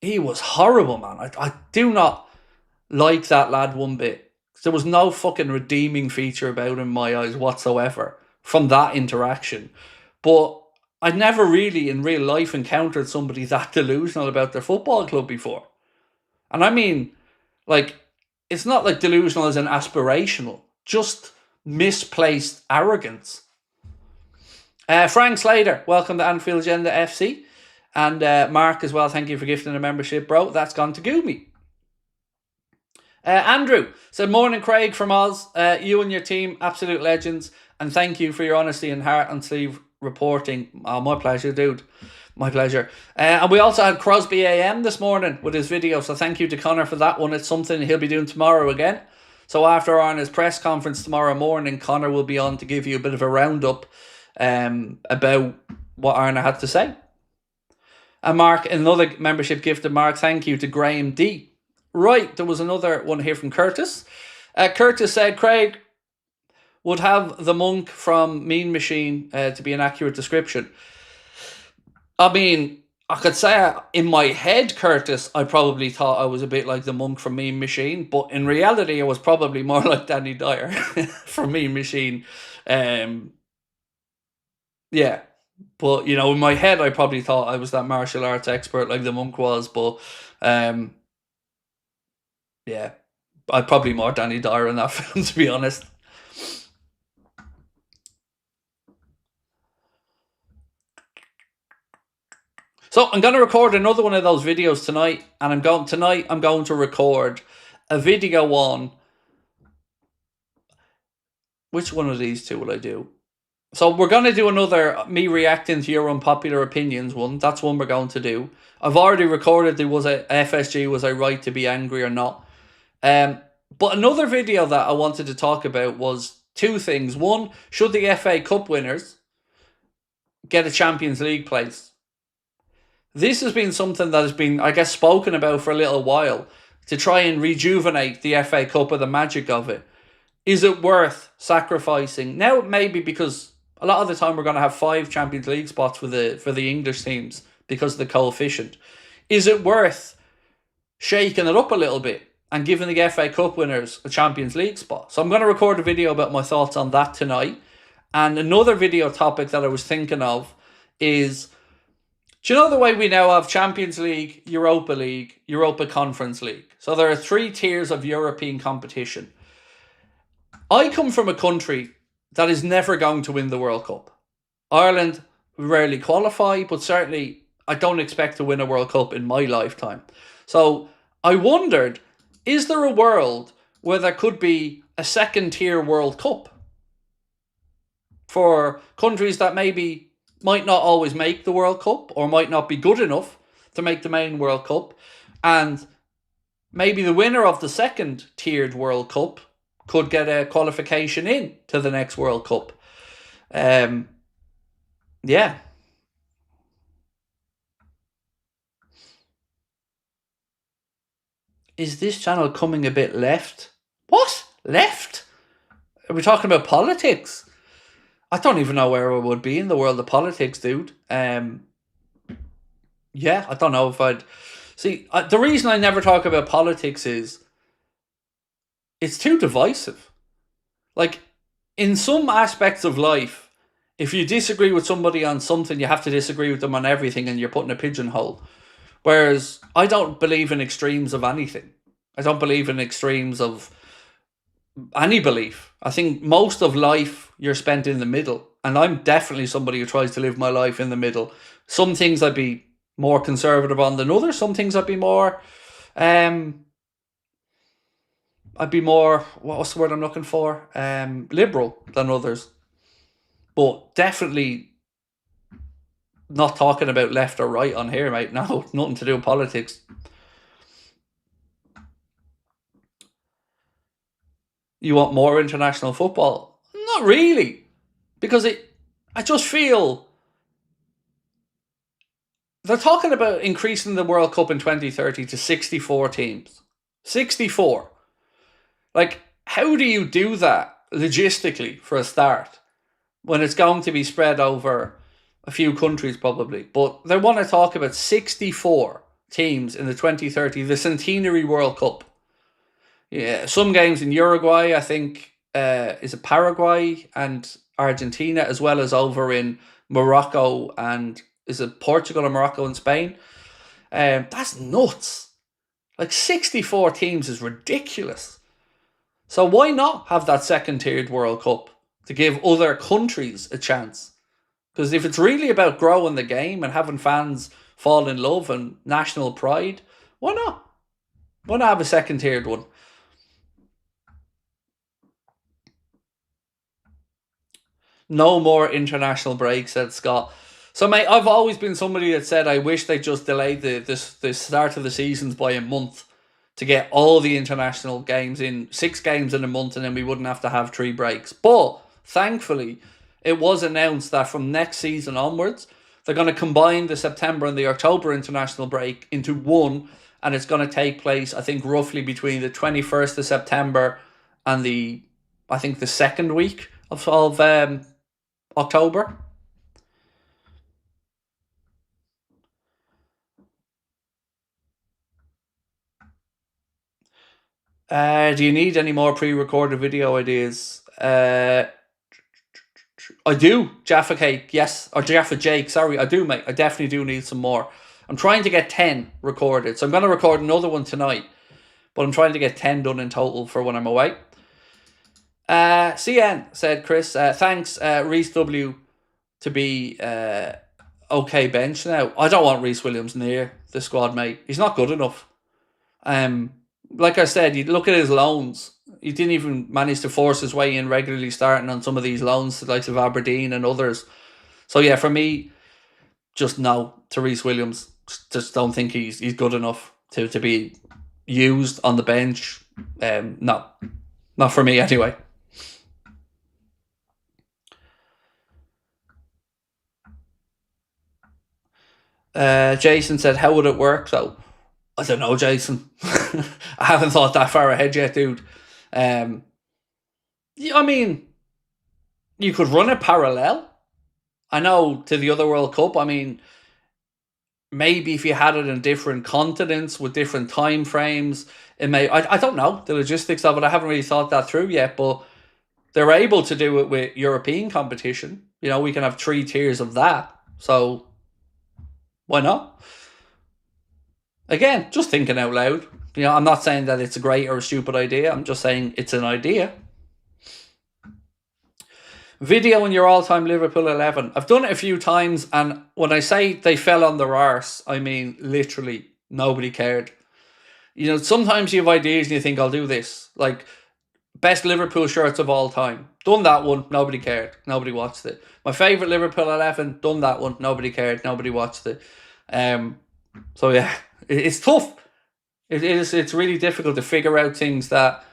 He was horrible, man. I do not like that lad one bit. There was no fucking redeeming feature about him in my eyes whatsoever from that interaction. But I'd never really in real life encountered somebody that delusional about their football club before. And I mean, like, it's not like delusional as in aspirational, just misplaced arrogance. Frank Slater, welcome to Anfield Agenda FC. And Mark as well, thank you for gifting a membership, bro. That's gone to GUEHI. Andrew said, morning Craig from Oz. You and your team, absolute legends. And thank you for your honesty and heart and sleeve reporting. Oh, my pleasure, dude. My pleasure. And we also had Crosby AM this morning with his video. So thank you to Connor for that one. It's something he'll be doing tomorrow again. So after Arna's press conference tomorrow morning, Connor will be on to give you a bit of a roundup about what Arna had to say. And Mark, another membership gift to Mark. Thank you to Graham D. Right, there was another one here from Curtis. Curtis said, Craig would have the monk from Mean Machine to be an accurate description. I mean, I could say in my head, Curtis, I probably thought I was a bit like the monk from Mean Machine, but in reality, I was probably more like Danny Dyer from Mean Machine. Yeah, but, you know, in my head, I probably thought I was that martial arts expert like the monk was, but yeah, I'd probably more Danny Dyer in that film, to be honest. So I'm going to record another one of those videos tonight, and I'm going to record a video on, which one of these two will I do? So we're going to do another me reacting to your unpopular opinions one. That's one we're going to do. I've already recorded there was a FSG, was I right to be angry or not? But another video that I wanted to talk about was two things. One, should the FA Cup winners get a Champions League place? This has been something that has been, I guess, spoken about for a little while to try and rejuvenate the FA Cup or the magic of it. Is it worth sacrificing? Now, maybe because a lot of the time we're going to have 5 Champions League spots for the English teams because of the coefficient. Is it worth shaking it up a little bit and giving the FA Cup winners a Champions League spot? So I'm going to record a video about my thoughts on that tonight. And another video topic that I was thinking of is, do you know the way we now have Champions League, Europa Conference League? So there are 3 tiers of European competition. I come from a country that is never going to win the World Cup. Ireland rarely qualify, but certainly I don't expect to win a World Cup in my lifetime. So I wondered, is there a world where there could be a second-tier World Cup for countries that maybe might not always make the World Cup or might not be good enough to make the main World Cup, and maybe the winner of the second-tiered World Cup could get a qualification in to the next World Cup. Yeah. Is this channel coming a bit left? What? Left? Are we talking about politics? I don't even know where I would be in the world of politics, dude. Yeah, I don't know if I'd... See, the reason I never talk about politics is it's too divisive. Like, in some aspects of life, if you disagree with somebody on something, you have to disagree with them on everything and you're put in a pigeonhole. Whereas I don't believe in extremes of anything. I don't believe in extremes of any belief. I think most of life you're spent in the middle. And I'm definitely somebody who tries to live my life in the middle. Some things I'd be more conservative on than others. Some things I'd be more... what's the word I'm looking for? Liberal than others. But definitely not talking about left or right on here, mate. No, nothing to do with politics. You want more international football? Not really. Because I just feel they're talking about increasing the World Cup in 2030 to 64 teams. 64. Like, how do you do that logistically for a start when it's going to be spread over a few countries probably? But they want to talk about 64 teams in the 2030, the Centenary World Cup. Yeah, some games in Uruguay, I think, is it Paraguay and Argentina, as well as over in Morocco and is it Portugal or Morocco and Spain? That's nuts. Like 64 teams is ridiculous. So why not have that second-tiered World Cup to give other countries a chance? Because if it's really about growing the game and having fans fall in love and national pride, why not? Why not have a second-tiered one? No more international break, said Scott. So, mate, I've always been somebody that said I wish they just delayed the start of the seasons by a month to get all the international games in, 6 games in a month, and then we wouldn't have to have 3 breaks. But, thankfully, it was announced that from next season onwards, they're going to combine the September and the October international break into one, and it's going to take place, I think, roughly between the 21st of September and the second week of October. Do you need any more pre-recorded video ideas? I do, Jaffa Cake, yes. Or Jaffa Jake, sorry, I do, mate. I definitely do need some more. I'm trying to get 10 recorded. So I'm going to record another one tonight. But I'm trying to get 10 done in total for when I'm away. CN, said Chris. Thanks, Reece W, to be okay bench now. I don't want Reece Williams near the squad, mate. He's not good enough. Like I said, you look at his loans. he didn't even manage to force his way in regularly starting on some of these loans to the likes of Aberdeen and others. So yeah, for me, just no to Reece Williams. Just don't think he's good enough to be used on the bench. No, not for me anyway. Jason said, how would it work? So, I don't know, Jason. I haven't thought that far ahead yet, dude. I mean, you could run it parallel. I know to the other World Cup. I mean, maybe if you had it in different continents with different time frames, it may. I don't know the logistics of it. I haven't really thought that through yet, but they're able to do it with European competition. You know, we can have 3 tiers of that. So why not? Again, just thinking out loud. You know, I'm not saying that it's a great or a stupid idea. I'm just saying it's an idea. Video in your all-time Liverpool 11. I've done it a few times, and when I say they fell on their arse, I mean literally nobody cared. You know, sometimes you have ideas and you think, I'll do this. Like, best Liverpool shirts of all time. Done that one, nobody cared. Nobody watched it. My favourite Liverpool 11, done that one, nobody cared. Nobody watched it. So yeah, it's tough. It's really difficult to figure out things that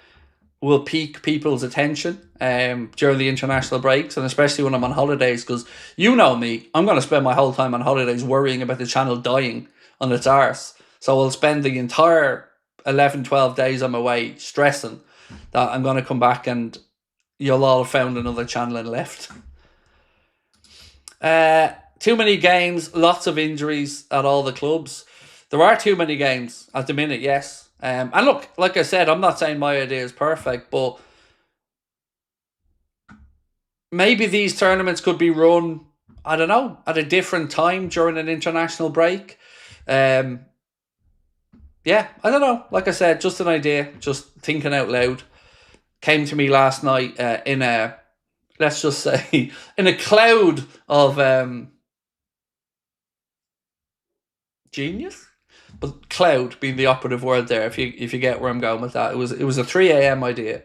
will pique people's attention during the international breaks, and especially when I'm on holidays, because you know me, I'm going to spend my whole time on holidays worrying about the channel dying on its arse. So I'll spend the entire 11, 12 days on my way stressing that I'm going to come back and you'll all have found another channel and left. Too many games, lots of injuries at all the clubs. There are too many games at the minute, yes. And look, like I said, I'm not saying my idea is perfect, but maybe these tournaments could be run, I don't know, at a different time during an international break. Yeah, I don't know. Like I said, just an idea, just thinking out loud. Came to me last night in a, let's just say, in a cloud of genius. But cloud being the operative word there, if you get where I'm going with that. It was a 3 a.m. idea.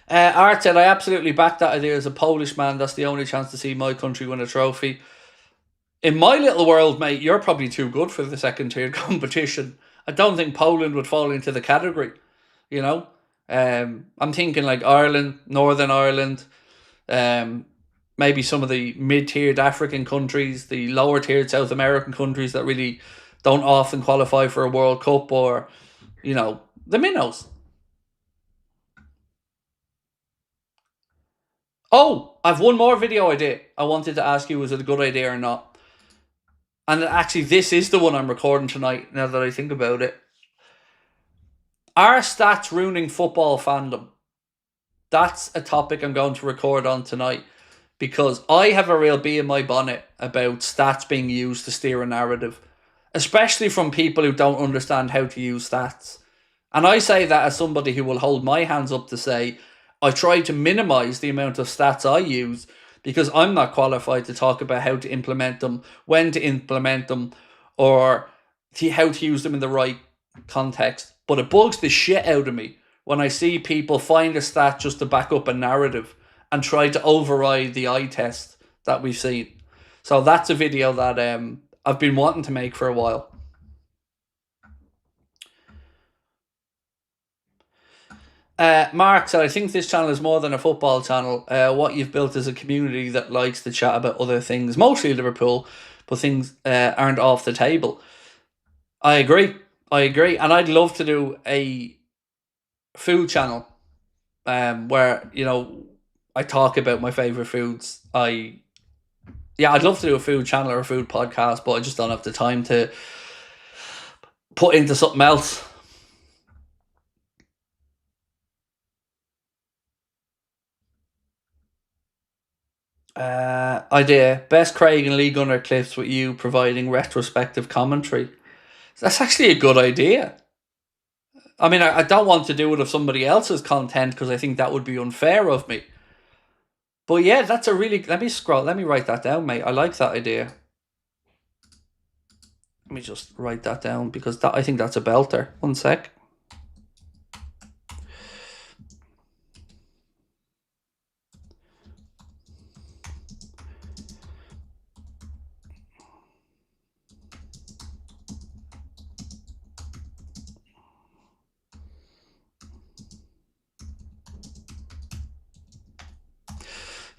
Art said, I absolutely back that idea as a Polish man. That's the only chance to see my country win a trophy. In my little world, mate, you're probably too good for the second tier competition. I don't think Poland would fall into the category, you know. I'm thinking like Ireland, Northern Ireland, maybe some of the mid-tiered African countries, the lower-tiered South American countries that really don't often qualify for a World Cup, or, you know, the minnows. Oh, I've one more video idea. I wanted to ask you, was it a good idea or not? And actually, this is the one I'm recording tonight, now that I think about it. Are stats ruining football fandom? That's a topic I'm going to record on tonight, because I have a real bee in my bonnet about stats being used to steer a narrative, especially from people who don't understand how to use stats. And I say that as somebody who will hold my hands up to say, I try to minimize the amount of stats I use, because I'm not qualified to talk about how to implement them, when to implement them, or how to use them in the right context. But it bugs the shit out of me when I see people find a stat just to back up a narrative and try to override the eye test that we've seen. So that's a video that I've been wanting to make for a while. Mark said, I think this channel is more than a football channel. What you've built is a community that likes to chat about other things, mostly Liverpool, but things aren't off the table. I agree. And I'd love to do a food channel where, you know, I talk about my favourite foods. I'd love to do a food channel or a food podcast, but I just don't have the time to put into something else. Idea. Best Craig and Lee Gunner clips with you providing retrospective commentary. That's actually a good idea. I mean, I don't want to do it of somebody else's content, because I think that would be unfair of me. But yeah, that's a really... Let me write that down, mate. I like that idea. me just write that down because I think that's a belter. 1 sec.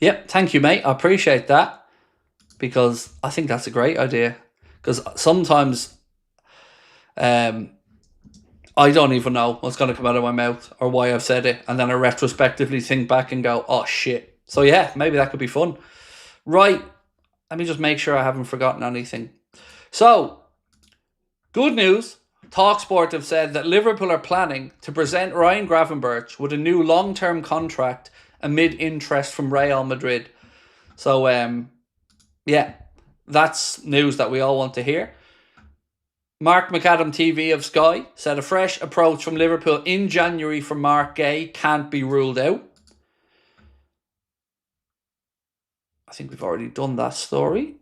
Yep, thank you, mate. I appreciate that because I think that's a great idea. Because sometimes I don't even know what's going to come out of my mouth or why I've said it. And then I retrospectively think back and go, oh, shit. So, yeah, maybe that could be fun. Right. Let me just make sure I haven't forgotten anything. So, good news. TalkSport have said that Liverpool are planning to present Ryan Gravenberch with a new long-term contract amid interest from Real Madrid. So, yeah, that's news that we all want to hear. Mark McAdam TV of Sky said a fresh approach from Liverpool in January for Mark Gay can't be ruled out. I think we've already done that story.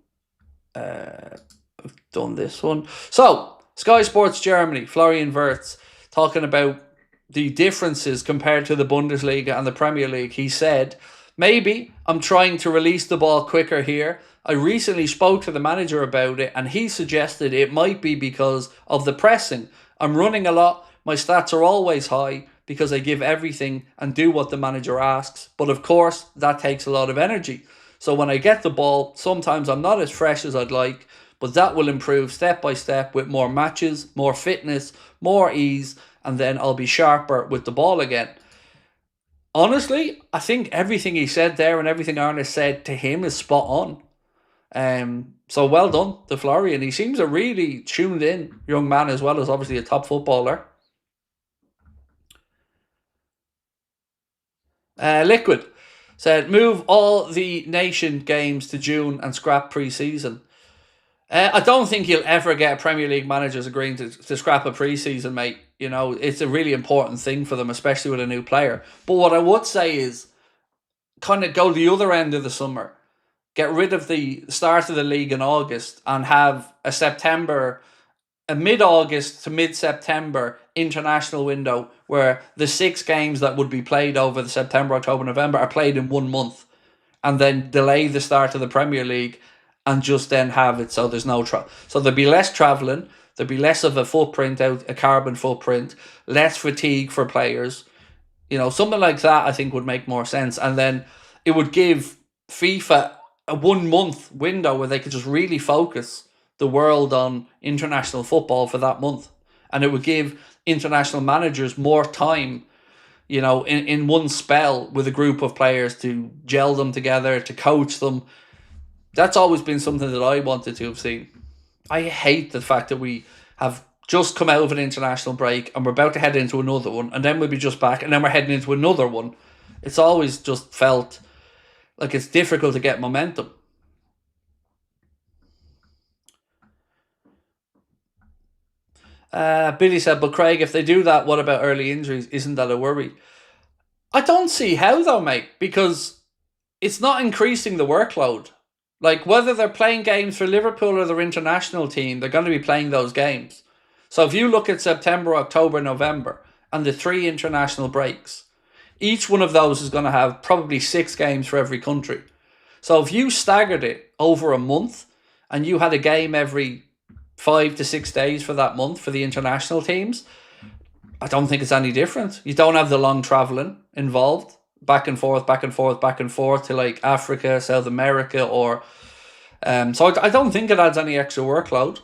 We've done this one. So, Sky Sports Germany, Florian Wirtz, talking about the differences compared to the Bundesliga and the Premier League. He said, maybe I'm trying to release the ball quicker here. I recently spoke to the manager about it and he suggested it might be because of the pressing. I'm running a lot. My stats are always high because I give everything and do what the manager asks. But of course, that takes a lot of energy. So when I get the ball, sometimes I'm not as fresh as I'd like, but that will improve step by step with more matches, more fitness, more ease, and then I'll be sharper with the ball again. Honestly, I think everything he said there and everything Arne said to him is spot on. So well done to Florian. He seems a really tuned in young man as well as obviously a top footballer. Liquid said, move all the nation games to June and scrap pre-season. I don't think you'll ever get a Premier League managers agreeing to scrap a pre-season, mate. You know, it's a really important thing for them, especially with a new player. But what I would say is kind of go the other end of the summer. Get rid of the start of the league in August and have a mid-August to mid-September international window where the 6 games that would be played over the September, October, November are played in 1 month, and then delay the start of the Premier League and just then have it so there's no so there'll be less travelling, there'll be less of a footprint out, a carbon footprint, less fatigue for players. You know, something like that I think would make more sense. And then it would give FIFA a 1 month window where they could just really focus the world on international football for that month. And it would give international managers more time, you know, in one spell with a group of players to gel them together, to coach them. That's always been something that I wanted to have seen. I hate the fact that we have just come out of an international break and we're about to head into another one, and then we'll be just back, and then we're heading into another one. It's always just felt like it's difficult to get momentum. Billy said, but Craig, if they do that, what about early injuries? Isn't that a worry? I don't see how though, mate, because it's not increasing the workload. Like, whether they're playing games for Liverpool or their international team, they're going to be playing those games. So if you look at September, October, November, and the 3 international breaks, each one of those is going to have probably 6 games for every country. So if you staggered it over a month and you had a game every 5 to 6 days for that month for the international teams, I don't think it's any different. You don't have the long travelling involved. Back and forth to like Africa, South America, or so I don't think it adds any extra workload.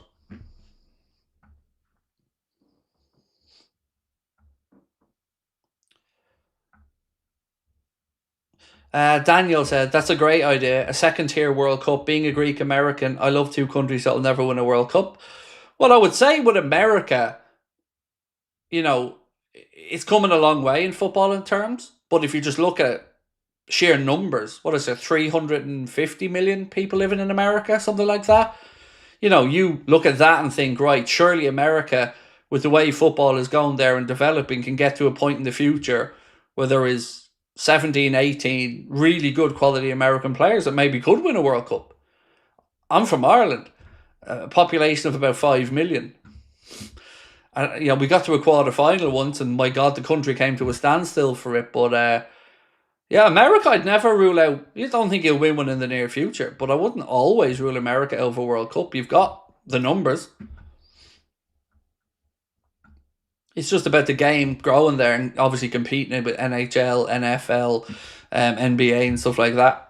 Daniel said, that's a great idea. A second tier World Cup. Being a Greek American, I love 2 countries that will never win a World Cup. Well, I would say with America, you know, it's coming a long way in footballing terms. But if you just look at sheer numbers, what is there, 350 million people living in America, something like that? You know, you look at that and think, right, surely America, with the way football is going there and developing, can get to a point in the future where there is 17, 18 really good quality American players that maybe could win a World Cup. I'm from Ireland. a population of about 5 million. And, we got to a quarter final once, and my God, the country came to a standstill for it. But yeah, America, I'd never rule out. You don't think you'll win one in the near future, but I wouldn't always rule America out of a World Cup. You've got the numbers. It's just about the game growing there and obviously competing with NHL, NFL, NBA and stuff like that.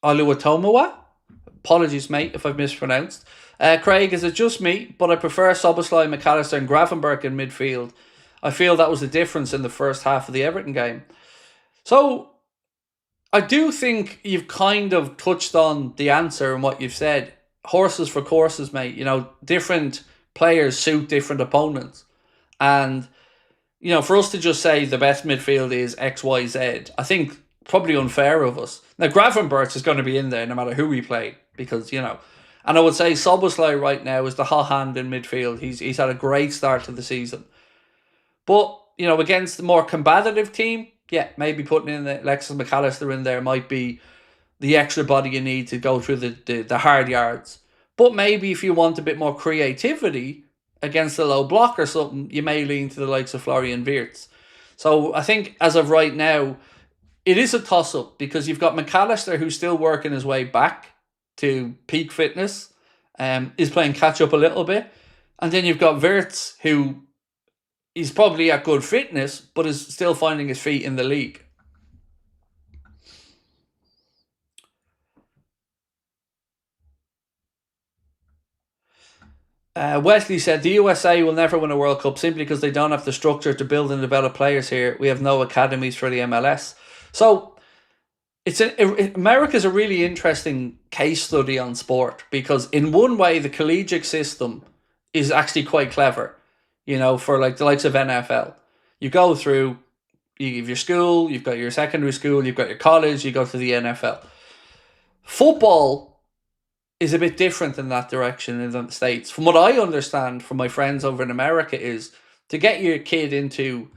Oluwatomowa? Apologies, mate, if I've mispronounced. Craig, is it just me, but I prefer Szoboszlai, McAllister and Gravenberch in midfield. I feel that was the difference in the first half of the Everton game. So, I do think you've kind of touched on the answer in what you've said. Horses for courses, mate. Different players suit different opponents. And, for us to just say the best midfield is X, Y, Z, I think probably unfair of us. Now, Gravenberch is going to be in there no matter who we play because, and I would say Szoboszlai right now is the hot hand in midfield. He's had a great start to the season. But, against the more combative team, yeah, maybe putting in Alexis McAllister in there might be the extra body you need to go through the hard yards. But maybe if you want a bit more creativity against a low block or something, you may lean to the likes of Florian Wirtz. So I think as of right now, it is a toss-up because you've got McAllister who's still working his way back to peak fitness, is playing catch-up a little bit. And then you've got Wirtz who is probably at good fitness, but is still finding his feet in the league. Wesley said, the USA will never win a World Cup simply because they don't have the structure to build and develop players here. We have no academies for the MLS. So, America's a really interesting case study on sport because in one way, the collegiate system is actually quite clever. For like the likes of NFL. You go through, you have your school, you've got your secondary school, you've got your college, you go to the NFL. Football is a bit different in that direction in the States. From what I understand from my friends over in America is to get your kid into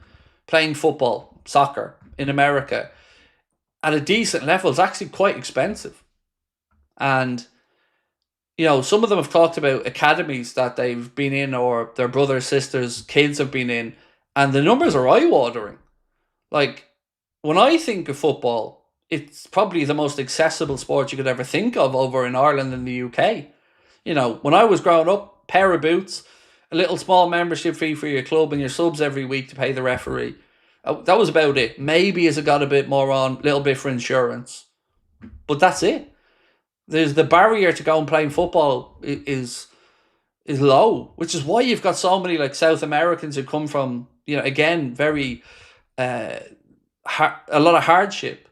playing football, soccer in America at a decent level is actually quite expensive. And some of them have talked about academies that they've been in or their brothers, sisters, kids have been in, and the numbers are eye-watering. Like, when I think of football, it's probably the most accessible sport you could ever think of over in Ireland and the UK. When I was growing up, pair of boots, a little small membership fee for your club and your subs every week to pay the referee. That was about it. Maybe as it got a bit more on, a little bit for insurance. But that's it. There's the barrier to go and playing football is low, which is why you've got so many like South Americans who come from, again, very a lot of hardship,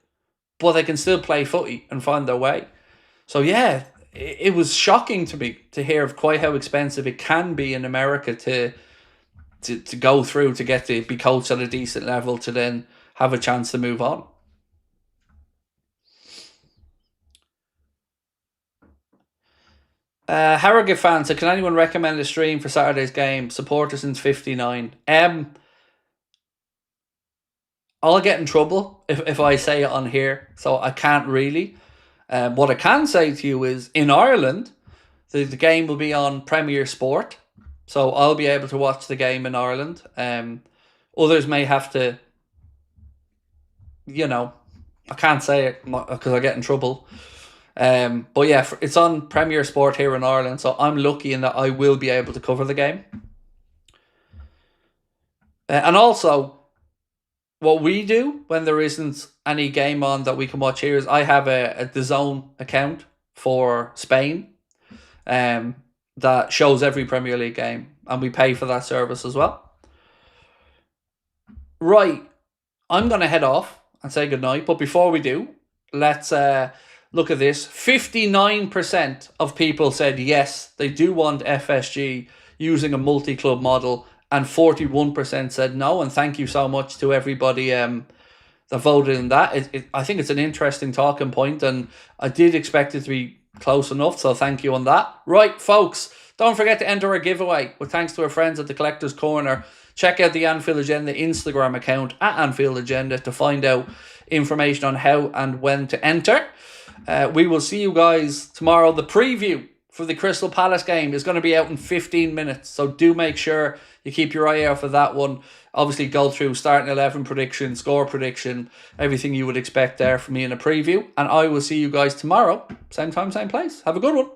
but they can still play footy and find their way. So yeah, it was shocking to me to hear of quite how expensive it can be in America to go through to get to be coached at a decent level to then have a chance to move on. Harrogate fans, so can anyone recommend a stream for Saturday's game? Supporters since 59. I'll get in trouble if I say it on here, so I can't really. What I can say to you is, in Ireland, the game will be on Premier Sport, so I'll be able to watch the game in Ireland. Others may have to, I can't say it because I get in trouble. But yeah, it's on Premier Sport here in Ireland, so I'm lucky in that I will be able to cover the game. And also, what we do when there isn't any game on that we can watch here is I have a DAZN account for Spain that shows every Premier League game, and we pay for that service as well. Right, I'm going to head off and say goodnight, but before we do, let's look at this. 59% of people said yes, they do want FSG using a multi-club model, and 41% said no, and thank you so much to everybody that voted in that. I think it's an interesting talking point, and I did expect it to be close enough, so thank you on that. Right, folks, Don't forget to enter our giveaway with thanks to our friends at the Collectors Corner. Check out the Anfield Agenda Instagram account at Anfield Agenda to find out information on how and when to enter. We will see you guys tomorrow. The preview for the Crystal Palace game is going to be out in 15 minutes. So do make sure you keep your eye out for that one. Obviously go through starting 11 prediction, score prediction, everything you would expect there from me in a preview. And I will see you guys tomorrow. Same time, same place. Have a good one.